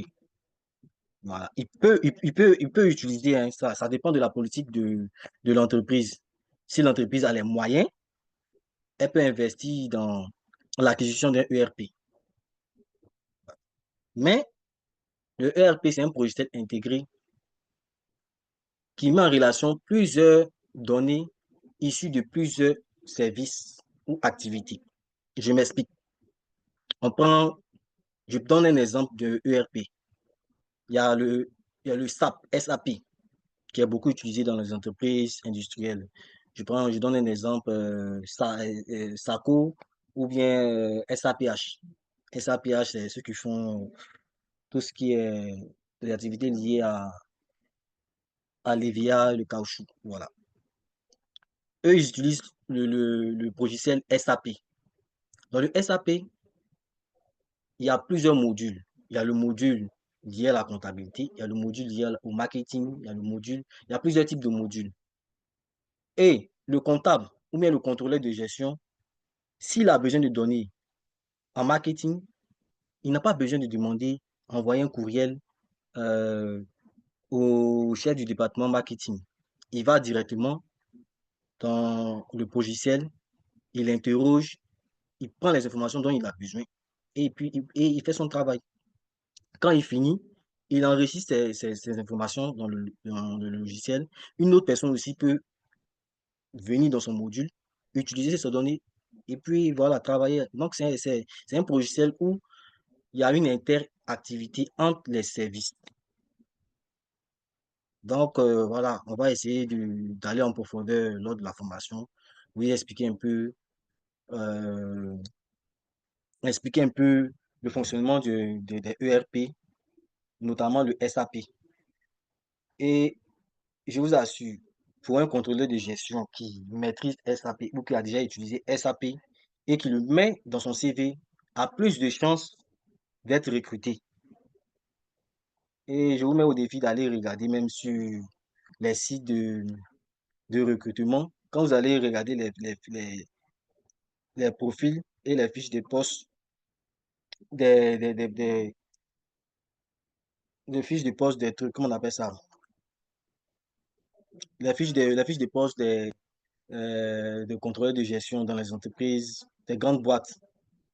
Voilà. Il peut utiliser, hein, ça dépend de la politique de l'entreprise. Si l'entreprise a les moyens, elle peut investir dans l'acquisition d'un ERP. Mais le ERP, c'est un logiciel intégré qui met en relation plusieurs données issues de plusieurs services ou activités. Je m'explique. On prend, je donne un exemple de ERP. Il y a il y a le SAP, qui est beaucoup utilisé dans les entreprises industrielles. Je donne un exemple, SACO ou bien SAPH. SAPH, c'est ceux qui font tout ce qui est des activités liées à l'EVA, le caoutchouc. Voilà. Eux, ils utilisent le logiciel SAP. Dans le SAP, il y a plusieurs modules. Il y a le module lié à la comptabilité, il y a le module lié au marketing, il y a plusieurs types de modules. Et le comptable ou bien le contrôleur de gestion, s'il a besoin de données en marketing, il n'a pas besoin de demander, envoyer un courriel euh, au chef du département marketing. Il va directement dans le logiciel, il interroge, il prend les informations dont il a besoin et puis il fait son travail. Quand il finit, il enrichit ces informations dans le logiciel. Une autre personne aussi peut venir dans son module, utiliser ces données et puis voilà, travailler. Donc, c'est un logiciel où il y a une interactivité entre les services. Donc, voilà, on va essayer d'aller en profondeur lors de la formation. Oui, euh, expliquer un peu le fonctionnement des ERP, notamment le SAP. Et je vous assure, pour un contrôleur de gestion qui maîtrise SAP ou qui a déjà utilisé SAP et qui le met dans son CV, a plus de chances d'être recruté. Et je vous mets au défi d'aller regarder même sur les sites de recrutement. Quand vous allez regarder les profils et les fiches de poste des, des, des, des- des fiches de poste des trucs, comment on appelle ça? Les fiches de poste de contrôleurs de gestion dans les entreprises, des grandes boîtes,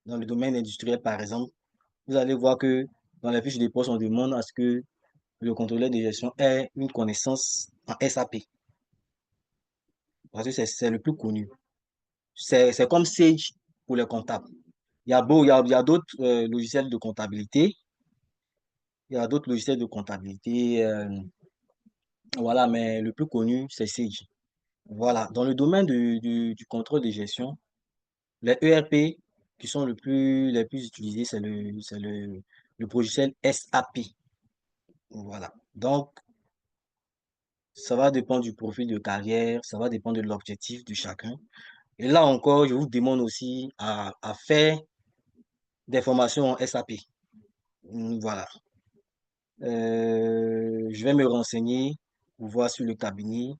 dans le domaine industriel par exemple, vous allez voir que dans les fiches de poste, on demande à ce que le contrôleur de gestion ait une connaissance en SAP, parce que c'est le plus connu. C'est comme Sage pour les comptables. Il y a d'autres logiciels de comptabilité. Il y a d'autres logiciels de comptabilité. Voilà, mais le plus connu, c'est Sage. Voilà. Dans le domaine du contrôle de gestion, les ERP qui sont les plus utilisés, le logiciel SAP. Voilà. Donc, ça va dépendre du profil de carrière, ça va dépendre de l'objectif de chacun. Et là encore, je vous demande aussi à faire des formations en SAP. Voilà. Je vais me renseigner pour voir sur le cabinet,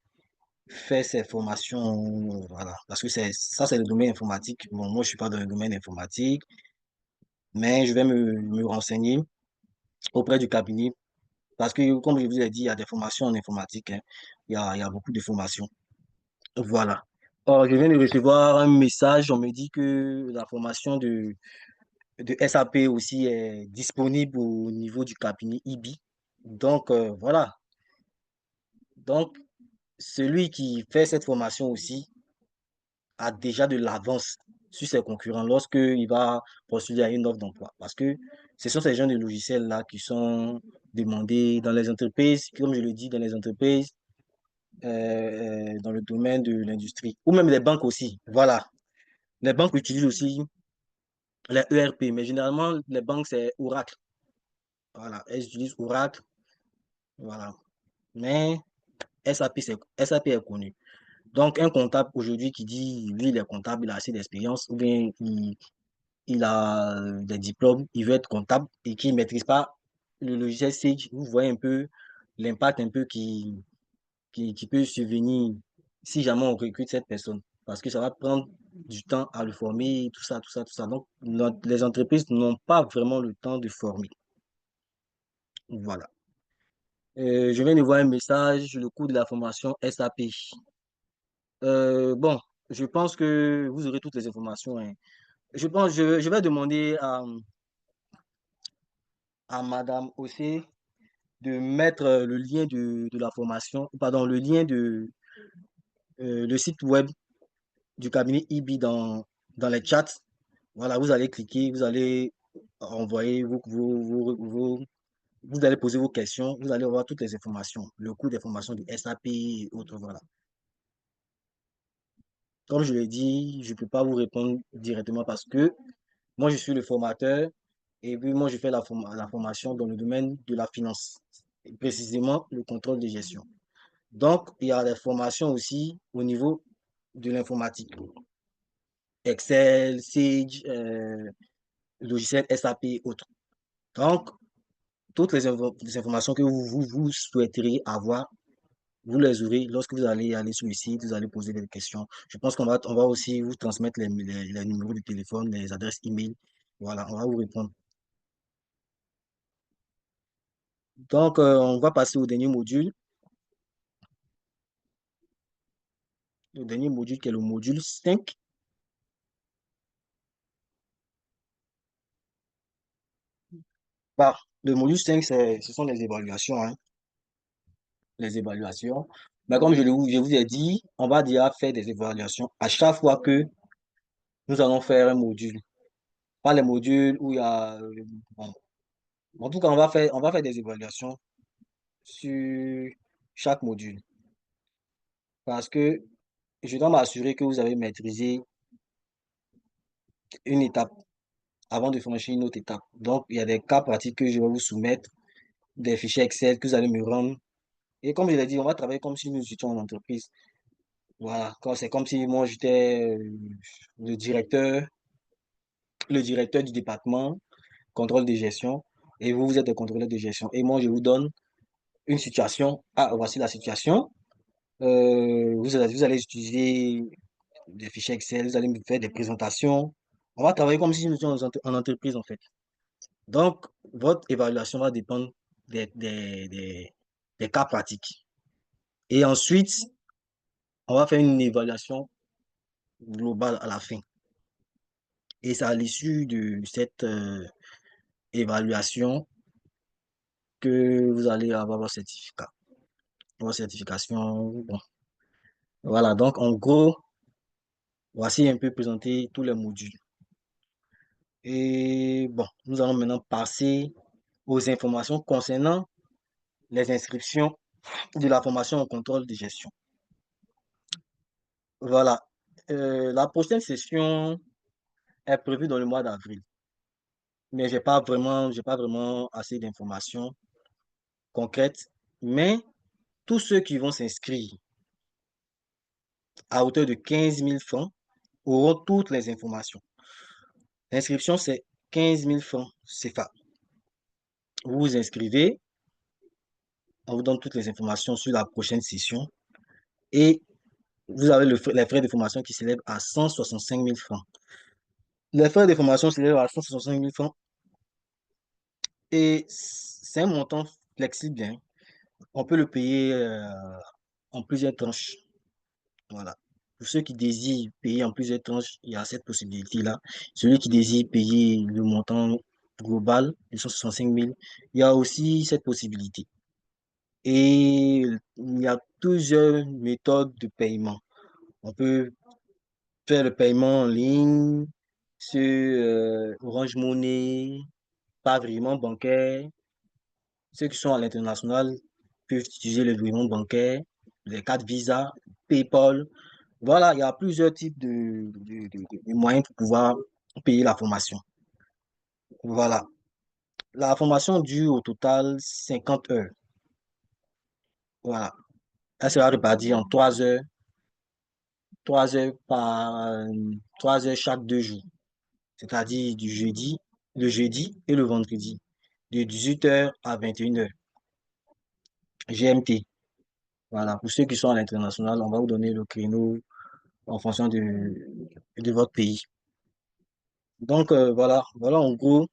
faire ces formations, voilà. Parce que c'est le domaine informatique. Bon, moi, je suis pas dans le domaine informatique, mais je vais me renseigner auprès du cabinet. Parce que, comme je vous ai dit, il y a des formations en informatique, hein. Il y a beaucoup de formations. Voilà. Or, je viens de recevoir un message. On me dit que la formation de SAP aussi est disponible au niveau du cabinet IBI. Donc, voilà. Donc, celui qui fait cette formation aussi a déjà de l'avance sur ses concurrents lorsqu'il va postuler à une offre d'emploi. Parce que ce sont ces genres de logiciels-là qui sont demandés dans les entreprises, comme je le dis, dans les entreprises, dans le domaine de l'industrie, ou même les banques aussi. Voilà. Les banques utilisent aussi les ERP, mais généralement, les banques, c'est Oracle. Voilà. Elles utilisent Oracle. Voilà. Mais SAP est connu. Donc, un comptable aujourd'hui qui dit, lui, il est comptable, il a assez d'expérience, ou bien il a des diplômes, il veut être comptable et qui ne maîtrise pas le logiciel Sage, vous voyez un peu l'impact un peu qui peut survenir si jamais on recrute cette personne. Parce que ça va prendre du temps à le former, tout ça, tout ça, tout ça. Donc, les entreprises n'ont pas vraiment le temps de former. Voilà. Je viens de voir un message, le coût de la formation SAP. Bon, je pense que vous aurez toutes les informations, hein. Je pense, je vais demander à Madame Ossé de mettre le lien de la formation, pardon, le lien le site web du cabinet IBI dans les chats. Voilà, vous allez cliquer, vous allez envoyer vous allez poser vos questions, vous allez avoir toutes les informations, le coût des formations du SAP et autres, voilà. Comme je l'ai dit, je ne peux pas vous répondre directement parce que moi, je suis le formateur et puis moi, je fais la formation dans le domaine de la finance, et précisément le contrôle de gestion. Donc, il y a des formations aussi au niveau de l'informatique. Excel, Sage, logiciel SAP et autres. Donc, toutes les informations que vous souhaiteriez avoir, vous les aurez lorsque vous allez aller sur le site, vous allez poser des questions. Je pense on va aussi vous transmettre les numéros de téléphone, les adresses email. Voilà, on va vous répondre. Donc, on va passer au dernier module. Le dernier module qui est le module 5. Le module 5, ce sont les évaluations, hein, les évaluations. Mais comme je vous ai dit, on va déjà faire des évaluations à chaque fois que nous allons faire un module. Pas les modules où il y a... bon. En tout cas, on va faire des évaluations sur chaque module. Parce que je dois m'assurer que vous avez maîtrisé une étape avant de franchir une autre étape. Donc, il y a des cas pratiques que je vais vous soumettre, des fichiers Excel que vous allez me rendre. Et comme je l'ai dit, on va travailler comme si nous étions en entreprise. Voilà, c'est comme si moi j'étais le le directeur du département, contrôle de gestion, et vous, vous êtes le contrôleur de gestion. Et moi, je vous donne une situation. Ah, voici la situation. Vous allez utiliser des fichiers Excel, vous allez me faire des présentations. On va travailler comme si nous étions en entreprise, en fait. Donc, votre évaluation va dépendre des cas pratiques. Et ensuite, on va faire une évaluation globale à la fin. Et c'est à l'issue de cette évaluation que vous allez avoir votre certificat, votre certification. Bon. Voilà, donc en gros, voici un peu présenté tous les modules. Et bon, nous allons maintenant passer aux informations concernant les inscriptions de la formation au contrôle de gestion. Voilà. La prochaine session est prévue dans le mois d'avril, mais j'ai pas vraiment assez d'informations concrètes. Mais tous ceux qui vont s'inscrire à hauteur de 15 000 francs auront toutes les informations. L'inscription, c'est 15 000 francs CFA. Vous vous inscrivez, on vous donne toutes les informations sur la prochaine session et vous avez les frais de formation qui s'élèvent à 165 000 francs. Les frais de formation s'élèvent à 165 000 francs et c'est un montant flexible, hein. On peut le payer en plusieurs tranches. Voilà. Pour ceux qui désirent payer en plusieurs tranches, il y a cette possibilité-là. Celui qui désire payer le montant global de 165 000, il y a aussi cette possibilité. Et il y a plusieurs méthodes de paiement. On peut faire le paiement en ligne sur Orange Money, par virement bancaire. Ceux qui sont à l'international peuvent utiliser le virement bancaire, les cartes Visa, PayPal. Voilà, il y a plusieurs types de moyens pour pouvoir payer la formation. Voilà. La formation dure au total 50 heures. Voilà. Elle sera répartie en 3 heures, 3 heures par 3 heures chaque 2 jours. C'est-à-dire le jeudi et le vendredi, de 18 heures à 21 heures GMT. Voilà. Pour ceux qui sont à l'international, on va vous donner le créneau en fonction de votre pays. Donc, voilà en gros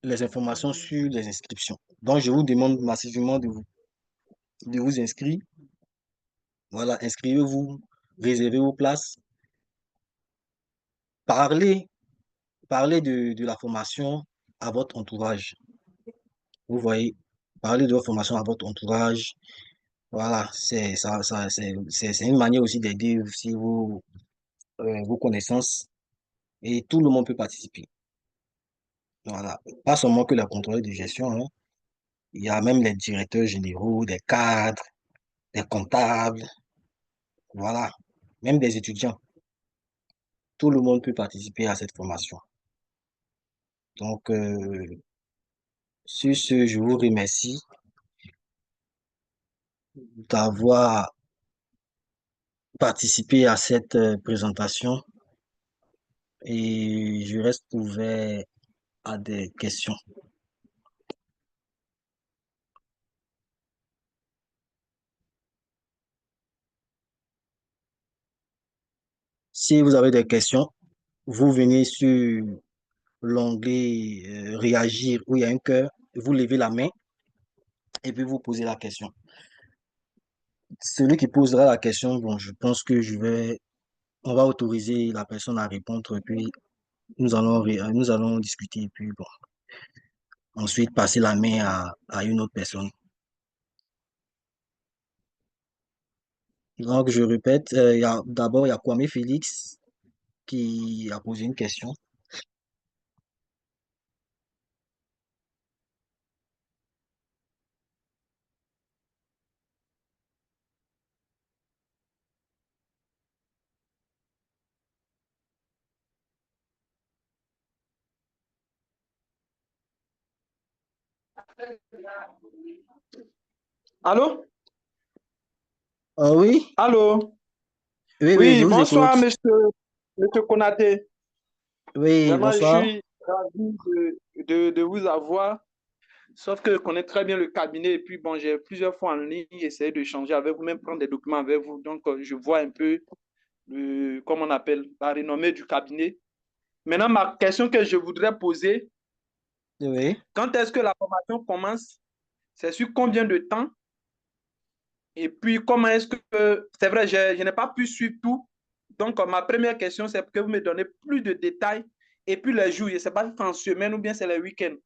les informations sur les inscriptions. Donc, je vous demande massivement de vous inscrire. Voilà, inscrivez-vous, réservez vos places. Parlez, parlez de la formation à votre entourage. Vous voyez, parlez de votre formation à votre entourage. Voilà, c'est une manière aussi d'aider aussi vos connaissances et tout le monde peut participer. Voilà, pas seulement que la contrôleur de gestion, hein. Il y a même les directeurs généraux, des cadres, des comptables, voilà, même des étudiants. Tout le monde peut participer à cette formation. Donc, sur ce, je vous remercie d'avoir participé à cette présentation et je reste ouvert à des questions. Si vous avez des questions, vous venez sur l'onglet réagir où il y a un cœur, vous levez la main et puis vous posez la question. Celui qui posera la question, bon, je pense que on va autoriser la personne à répondre et puis nous allons discuter et puis bon, ensuite passer la main à une autre personne. Donc, je répète, d'abord, il y a Kwame Félix qui a posé une question. Allô? Ah oui, Allô? oui, oui, je Oui, vous écoute. bonsoir, monsieur Konaté. Oui, Vraiment, je bonsoir. suis ravi de vous avoir. Sauf que je connais très bien le cabinet et puis bon, j'ai plusieurs fois en ligne essayé de changer avec vous, même prendre des documents avec vous. Donc, je vois un peu, comment on appelle, la renommée du cabinet. Maintenant, ma question que je voudrais poser, Oui. quand est-ce que la formation commence? C'est sur combien de temps? Et puis, comment est-ce que... C'est vrai, je n'ai pas pu suivre tout. Donc, ma première question, c'est que vous me donnez plus de détails. Et puis, les jours, je ne sais pas si c'est en semaine ou bien c'est les week-ends.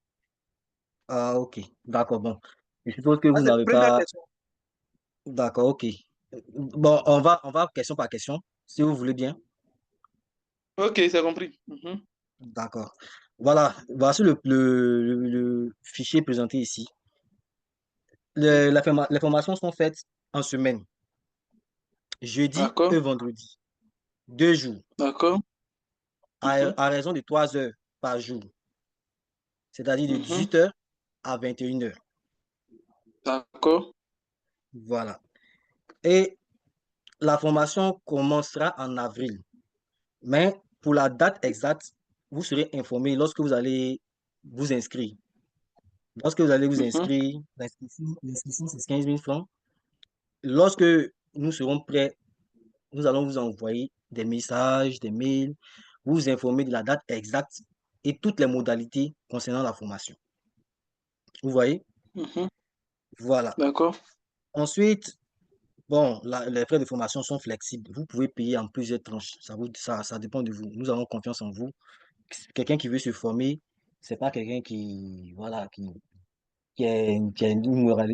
Ah, ok. D'accord, bon. Je suppose que Ça, vous c'est la n'avez première pas. question. D'accord, ok. Bon, on va question par question, si vous voulez bien. Ok, c'est compris. Mhm. D'accord. Voilà, voici le fichier présenté ici. Les formations sont faites en semaine, jeudi et D'accord, vendredi, 2 jours, d'accord. Mhm. à raison de 3 heures par jour, c'est-à-dire de Mhm. 18 heures à 21 heures. D'accord. Voilà. Et la formation commencera en avril. Mais pour la date exacte, vous serez informé lorsque vous allez vous inscrire. Lorsque vous allez vous Mhm. inscrire, l'inscription, c'est 15 000 francs. Lorsque nous serons prêts, nous allons vous envoyer des messages, des mails, vous informer de la date exacte et toutes les modalités concernant la formation. Vous voyez? Mhm. Voilà. D'accord. Ensuite, bon, les frais de formation sont flexibles. Vous pouvez payer en plusieurs tranches. Ça dépend de vous. Nous avons confiance en vous. Quelqu'un qui veut se former, c'est pas quelqu'un qui, voilà, qui a une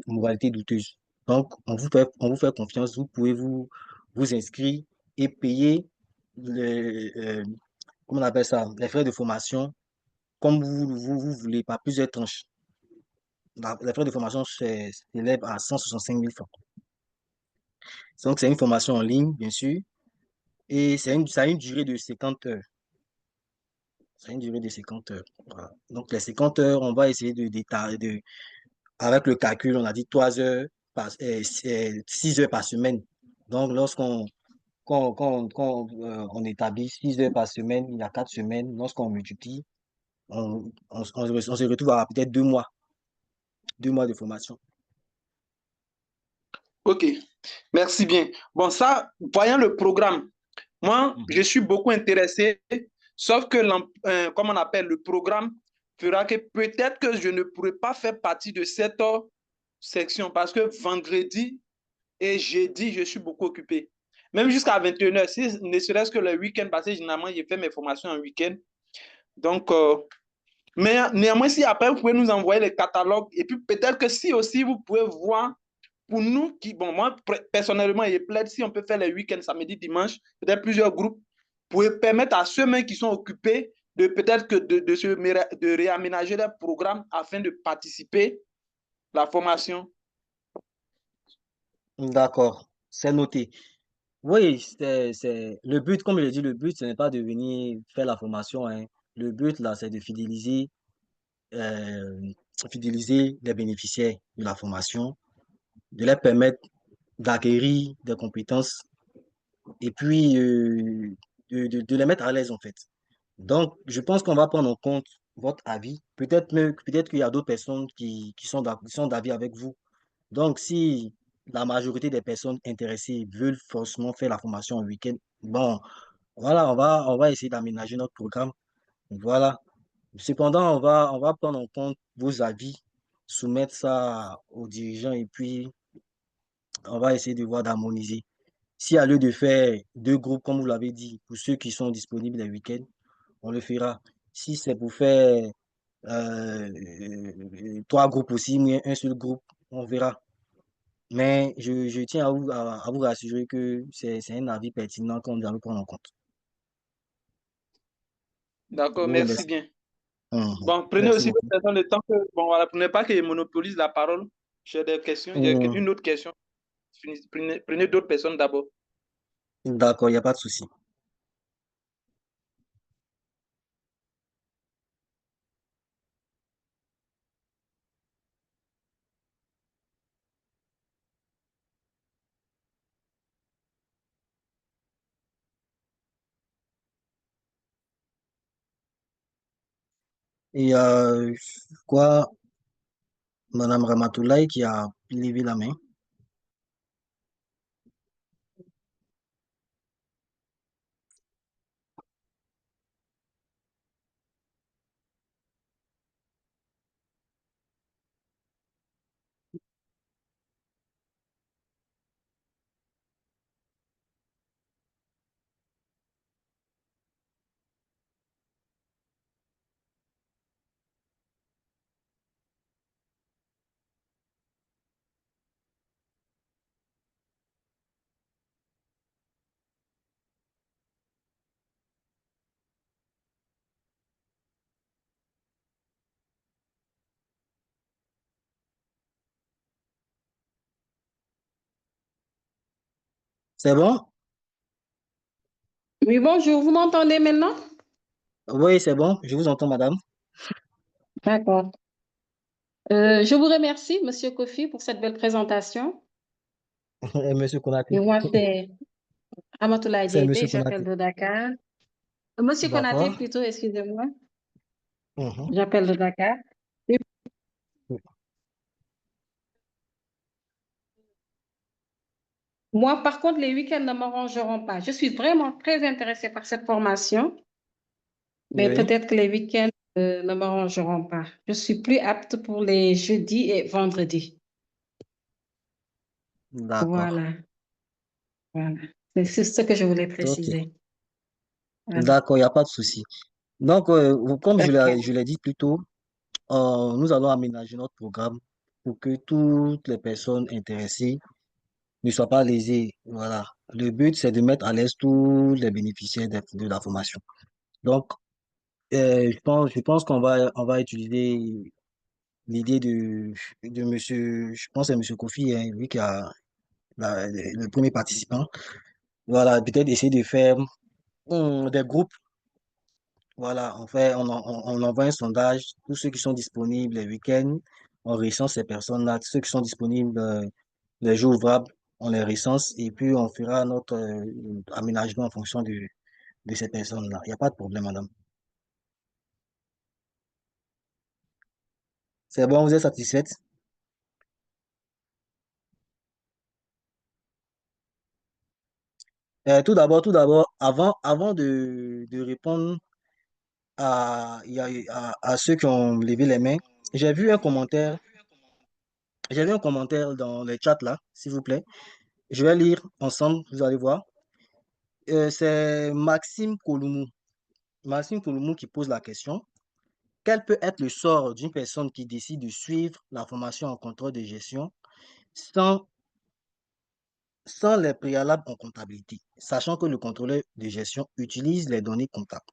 moralité douteuse. Donc, on vous fait confiance. Vous pouvez vous inscrire et payer les, comment on appelle ça, les frais de formation comme vous voulez, par plusieurs tranches. Les frais de formation s'élèvent à 165 000 francs. Donc, c'est une formation en ligne, bien sûr, et ça a une durée de 50 heures. Ça a une durée de 50 heures. Voilà. Donc, les 50 heures, on va essayer de détailler, avec le calcul, on a dit 3 heures, 6 heures par semaine. Donc, quand on établit 6 heures par semaine, il y a 4 semaines, lorsqu'on multiplie, on se retrouve à peut-être 2 mois, 2 mois de formation. Ok. Merci bien. Bon, ça, voyant le programme, moi, je Mhm. suis beaucoup intéressé, sauf que, comme on appelle, le programme fera que peut-être que je ne pourrai pas faire partie de cette section parce que vendredi et jeudi, je suis beaucoup occupé. Même jusqu'à 21 heures, si, ne serait-ce que le week-end, parce que généralement, j'ai fait mes formations en week-end. Donc, mais néanmoins, si après, vous pouvez nous envoyer les catalogues et puis peut-être que si aussi vous pouvez voir pour nous qui, bon, moi, personnellement, il plaide si on peut faire les week-ends, samedi, dimanche, peut-être plusieurs groupes, pour permettre à ceux-mêmes qui sont occupés de peut-être que de réaménager leur programme afin de participer à la formation. D'accord, c'est noté. Oui, le but, comme je l'ai dit, le but, ce n'est pas de venir faire la formation, hein. Le but, là, c'est de euh, fidéliser les bénéficiaires de la formation, de leur permettre d'acquérir des compétences et puis de les mettre à l'aise, en fait. Donc, je pense qu'on va prendre en compte votre avis. Peut-être qu'il y a d'autres personnes qui sont d'avis avec vous. Donc, si la majorité des personnes intéressées veulent forcément faire la formation en week-end, bon, voilà, on va essayer d'aménager notre programme. Voilà. Cependant, on va prendre en compte vos avis, soumettre ça aux dirigeants et puis on va essayer de voir d'harmoniser. Si à lieu de faire 2 groupes, comme vous l'avez dit, pour ceux qui sont disponibles les week-ends, on le fera. Si c'est pour faire 3 groupes aussi, mais un seul groupe, on verra. Mais je tiens à vous rassurer que c'est un avis pertinent qu'on doit prendre en compte. Je D'accord, vous merci remercie. bien. Mhm. Bon, prenez Merci aussi beaucoup. le temps que, bon, voilà, prenez pas que je monopolise la parole. J'ai des questions, j'ai Mhm. une autre question. Prenez d'autres personnes d'abord. D'accord, il n'y a pas de souci. Et quoi, Madame Ramatoulaye qui a levé la main. C'est bon? Oui, bonjour, vous m'entendez maintenant? Oui, c'est bon. Je vous entends, madame. D'accord. Je vous remercie, Monsieur Kofi, pour cette belle présentation. Et Monsieur Et Konaté. moi, c'est Ramatoulaye C'est Diété, Monsieur j'appelle Konaté. de Dakar. Monsieur Konaté, D'accord. plutôt, excusez-moi, Mhm. j'appelle de Dakar. Et moi, par contre, les week-ends ne m'arrangeront pas. Je suis vraiment très intéressée par cette formation, mais Oui, peut-être que les week-ends ne m'arrangeront pas. Je suis plus apte pour les jeudis et vendredis. d'accord. Voilà, voilà. C'est ce que je voulais Ok. préciser. Voilà. D'accord, il n'y a pas de souci. Donc, comme je l'ai dit plus tôt, nous allons aménager notre programme pour que toutes les personnes intéressées ne soient pas lésées. Voilà. Le but, c'est de mettre à l'aise tous les bénéficiaires de la formation. Donc, je pense on va utiliser l'idée de monsieur, je pense que c'est monsieur Kofi, hein, lui qui a le premier participant. Voilà, peut-être essayer de faire des groupes. Voilà, on envoie un sondage, tous ceux qui sont disponibles les week-ends, on recense ces personnes-là, tous ceux qui sont disponibles les jours ouvrables, on les recense et puis on fera notre aménagement en fonction de ces personnes-là. Il n'y a pas de problème, madame. C'est bon, vous êtes satisfaite? Tout d'abord, avant de répondre à ceux qui ont levé les mains, j'ai vu un commentaire, j'ai vu un commentaire dans les chats là, s'il vous plaît. Je vais lire ensemble, vous allez voir. C'est Maxime Koloumou. Maxime Koloumou qui pose la question. Quel peut être le sort d'une personne qui décide de suivre la formation en contrôle de gestion sans, sans les préalables en comptabilité, sachant que le contrôleur de gestion utilise les données comptables?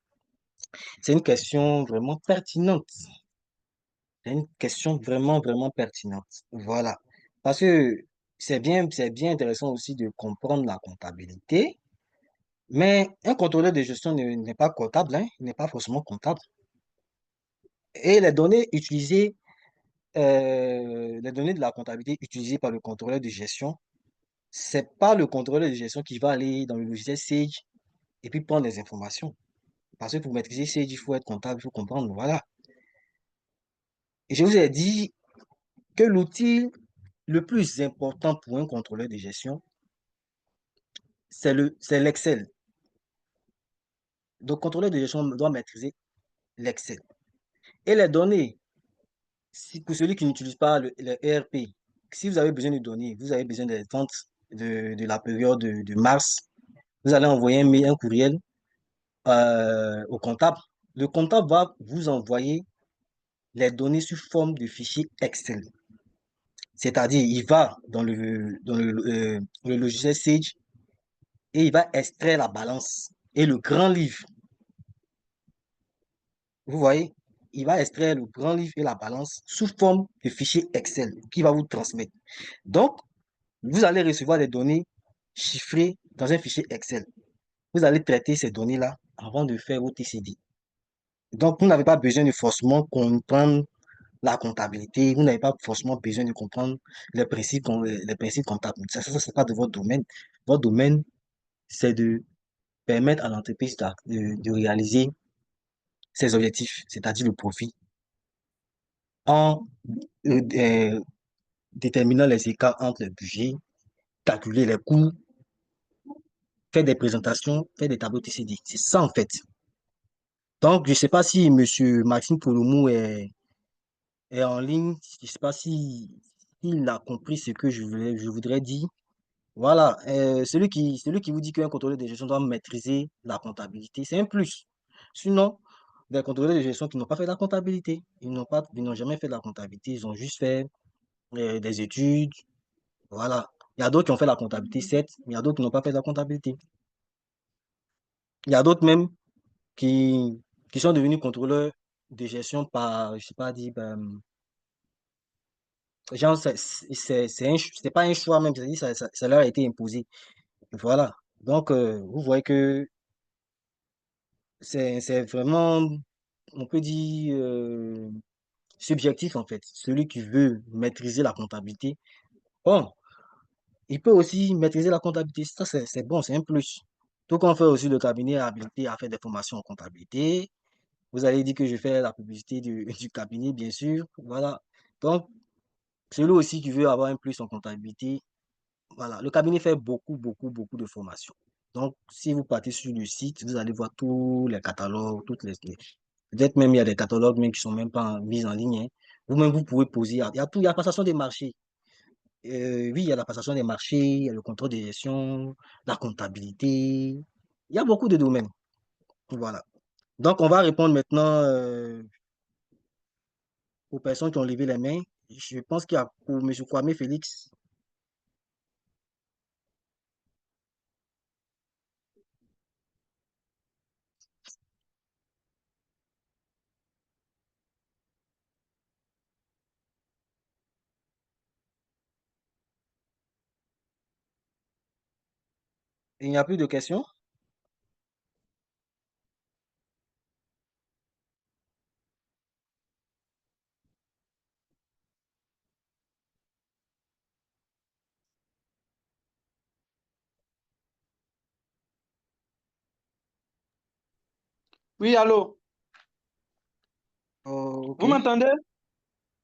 C'est une question vraiment pertinente. C'est une question vraiment, vraiment pertinente. Voilà. Parce que c'est bien intéressant aussi de comprendre la comptabilité, mais un contrôleur de gestion n'est pas comptable, hein, il n'est pas forcément comptable. Et les données de la comptabilité utilisées par le contrôleur de gestion, c'est pas le contrôleur de gestion qui va aller dans le logiciel Sage et puis prendre les informations. Parce que pour maîtriser Sage, il faut être comptable, il faut comprendre. Voilà. Et je vous ai dit que l'outil le plus important pour un contrôleur de gestion, c'est l'Excel. Donc, contrôleur de gestion doit maîtriser l'Excel. Et les données, si, pour celui qui n'utilise pas le ERP, si vous avez besoin de données, vous avez besoin des ventes de la période de mars, vous allez envoyer un mail, un courriel au comptable. Le comptable va vous envoyer les données sous forme de fichier Excel. C'est-à-dire, il va le logiciel Sage et il va extraire la balance et le grand livre. Vous voyez, il va extraire le grand livre et la balance sous forme de fichier Excel qu'il va vous transmettre. Donc, vous allez recevoir des données chiffrées dans un fichier Excel. Vous allez traiter ces données-là avant de faire vos TCD. Donc, vous n'avez pas besoin de forcément comprendre la comptabilité, vous n'avez pas forcément besoin de comprendre les principes comptables. Ça, c'est pas de votre domaine. Votre domaine, c'est de permettre à l'entreprise de réaliser ses objectifs, c'est-à-dire le profit, en déterminant les écarts entre le budget, calculer les coûts, faire des présentations, faire des tableaux TCD. C'est ça, en fait. Donc, je ne sais pas si M. Maxime Polomou est en ligne. Je ne sais pas s'il a compris ce que je voudrais dire. Voilà. Celui qui vous dit qu'un contrôleur de gestion doit maîtriser la comptabilité, c'est un plus. Sinon, des contrôleurs de gestion qui n'ont pas fait la comptabilité, ils n'ont jamais fait de la comptabilité, ils ont juste fait des études. Voilà. Il y a d'autres qui ont fait la comptabilité, certes, mais il y a d'autres qui n'ont pas fait de la comptabilité. Il y a d'autres même qui, qui sont devenus contrôleurs de gestion par, je sais pas dire, genre, c'est pas un choix même, c'est-à-dire ça leur a été imposé. Voilà. Donc, vous voyez que c'est vraiment, on peut dire, subjectif en fait. Celui qui veut maîtriser la comptabilité, bon, il peut aussi maîtriser la comptabilité. Ça, c'est bon, c'est un plus. Tout qu'on fait aussi le cabinet habilité à faire des formations en comptabilité. Vous allez dire que je fais la publicité du cabinet, bien sûr. Voilà. Donc, celui aussi qui veut avoir un plus en comptabilité, voilà. Le cabinet fait beaucoup de formations. Donc, si vous partez sur le site, vous allez voir tous les catalogues, peut-être même il y a des catalogues même qui sont même pas mis en ligne, hein. Vous-même, vous pouvez poser. Il y a tout, il y a la passation des marchés. Oui, il y a la passation des marchés, il y a le contrôle de gestion, la comptabilité. Il y a beaucoup de domaines. Voilà. Donc, on va répondre maintenant aux personnes qui ont levé les mains. Je pense qu'il y a pour M. Kwame Félix. Il n'y a plus de questions? Oui, allô, Oh, ok. vous m'entendez?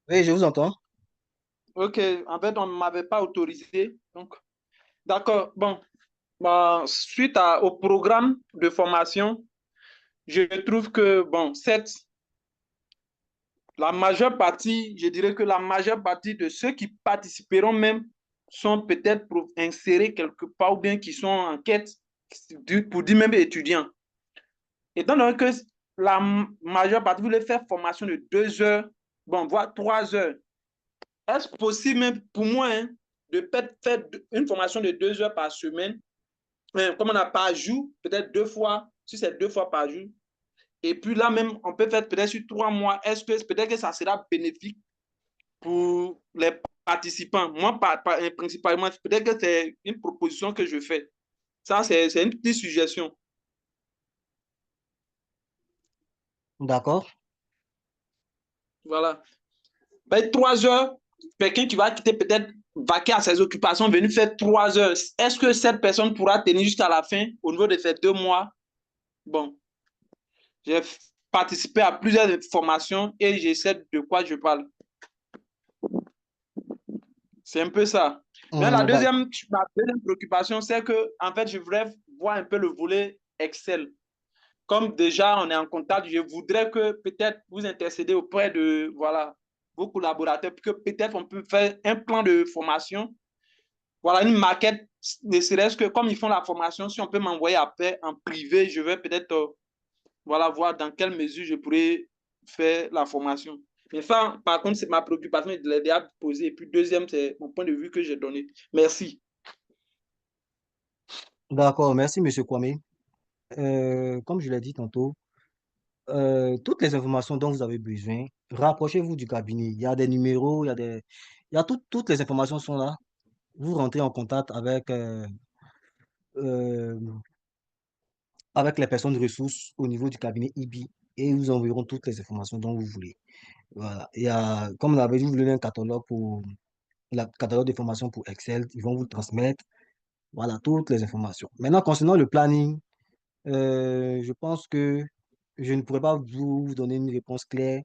Oui, je vous entends. Ok, en fait, on ne m'avait pas autorisé. Donc, d'accord. Bon, bah, suite au programme de formation, je trouve que, bon, cette, la majeure partie, je dirais que la majeure partie de ceux qui participeront même sont peut-être pour insérer quelque part ou bien qui sont en quête, pour dire même étudiants. Étant donné que la majeure partie voulait faire formation de 2 heures, bon, voire 3 heures, est-ce possible même pour moi hein, de faire une formation de 2 heures par semaine, comme on n'a pas jour, peut-être 2 fois, si c'est 2 fois par jour, et puis là même, on peut faire peut-être sur 3 mois, est-ce que peut-être que ça sera bénéfique pour les participants? Moi, principalement, peut-être que c'est une proposition que je fais. Ça, c'est une petite suggestion. D'accord. Voilà. Ben, 3 heures, quelqu'un qui va quitter peut-être vaquer à ses occupations, venir faire 3 heures. Est-ce que cette personne pourra tenir jusqu'à la fin au niveau de ces 2 mois? Bon, j'ai participé à plusieurs formations et je sais de quoi je parle. C'est un peu ça. Mais D'accord. ma deuxième préoccupation, c'est que, en fait, je voudrais voir un peu le volet Excel. Comme déjà on est en contact, je voudrais que peut-être vous intercédez auprès de voilà, vos collaborateurs, pour que peut-être on peut faire un plan de formation, voilà, une maquette, ne serait-ce que comme ils font la formation, si on peut m'envoyer après en privé, je vais peut-être voilà, voir dans quelle mesure je pourrais faire la formation. Mais ça, par contre, c'est ma préoccupation, je l'ai déjà posée. Et puis, deuxième, c'est mon point de vue que j'ai donné. Merci. D'accord, merci, Monsieur Kwame. Comme je l'ai dit tantôt, toutes les informations dont vous avez besoin, rapprochez-vous du cabinet. Il y a des numéros, il y a toutes les informations sont là. Vous rentrez en contact euh, avec les personnes de ressources au niveau du cabinet IBI et ils vous enverront toutes les informations dont vous voulez. Voilà. Il y a, comme on avait dit, vous voulez un catalogue pour la catalogue de formation pour Excel, ils vont vous transmettre, voilà, toutes les informations. Maintenant, concernant le planning, je pense que je ne pourrais pas vous donner une réponse claire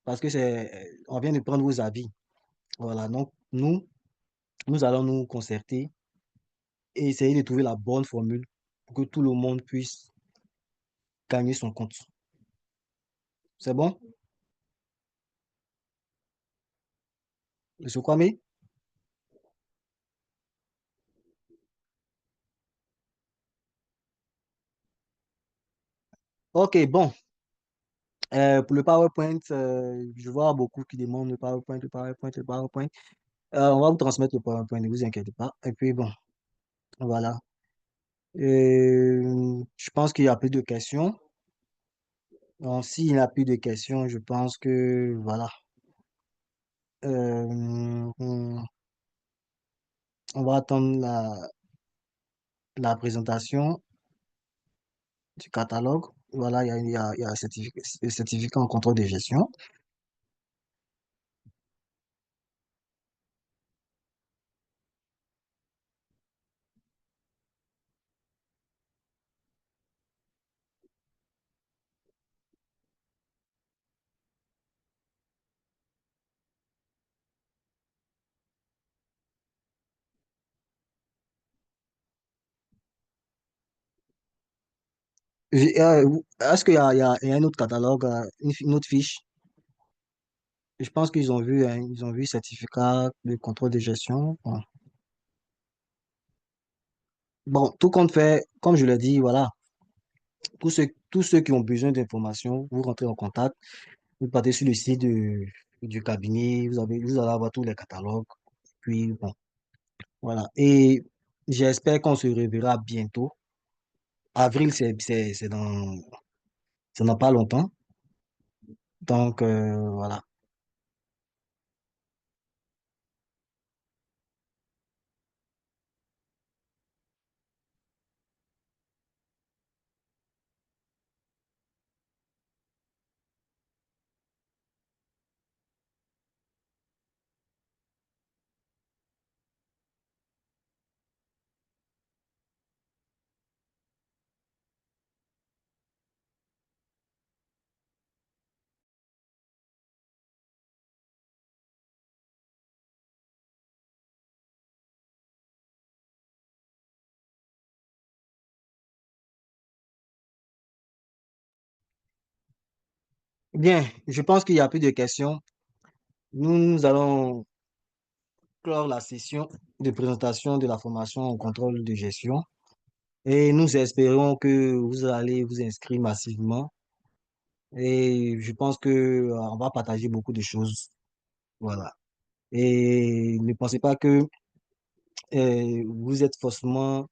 parce que on vient de prendre vos avis. Voilà, donc nous allons nous concerter et essayer de trouver la bonne formule pour que tout le monde puisse gagner son compte. C'est bon? Monsieur Kwame? Ok, bon. Pour le PowerPoint, je vois beaucoup qui demandent le PowerPoint, le PowerPoint, le PowerPoint. On va vous transmettre le PowerPoint, ne vous inquiétez pas. Et puis bon, voilà. Je pense qu'il n'y a plus de questions. Donc, s'il n'y a plus de questions, je pense que voilà. On va attendre la présentation du catalogue. Voilà, il y a le certificat en contrôle de gestion. Est-ce qu'il y a, il y a un autre catalogue, une autre fiche? Je pense qu'ils ont vu, hein, ils ont vu certificat de contrôle de gestion. Bon, bon, tout compte fait, comme je l'ai dit, voilà, tous ceux qui ont besoin d'informations, vous rentrez en contact, vous partez sur le site du cabinet, vous allez avoir tous les catalogues. Puis, bon, voilà. Et j'espère qu'on se reverra bientôt. Avril, c'est dans pas longtemps. Donc, voilà. Bien, je pense qu'il n'y a plus de questions. Nous allons clore la session de présentation de la formation au contrôle de gestion et nous espérons que vous allez vous inscrire massivement et je pense que on va partager beaucoup de choses. Voilà. Et ne pensez pas que vous êtes forcément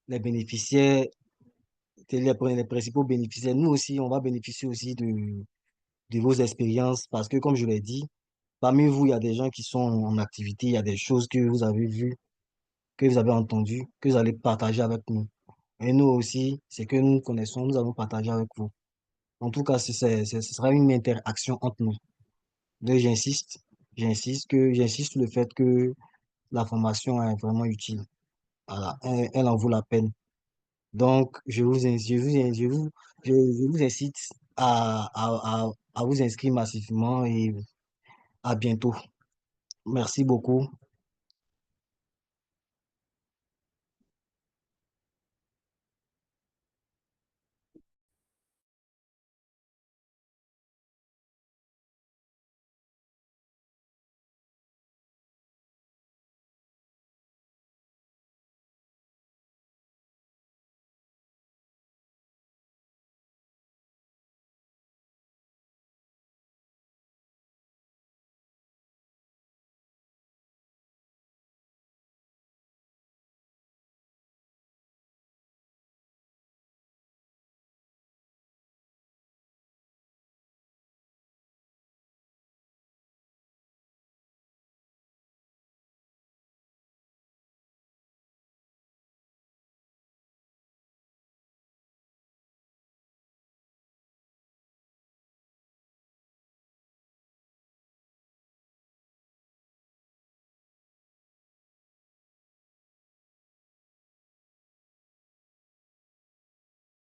les bénéficiaires, les principaux bénéficiaires. Nous aussi, on va bénéficier aussi de vos expériences parce que, comme je l'ai dit, parmi vous, il y a des gens qui sont en activité, il y a des choses que vous avez vues, que vous avez entendues, que vous allez partager avec nous. Et nous aussi, c'est que nous connaissons, nous allons partager avec vous. En tout cas, ce sera une interaction entre nous. Donc, j'insiste sur le fait que la formation est vraiment utile. Voilà, elle en vaut la peine. Donc, je vous incite à vous inscrire massivement et à bientôt. Merci beaucoup.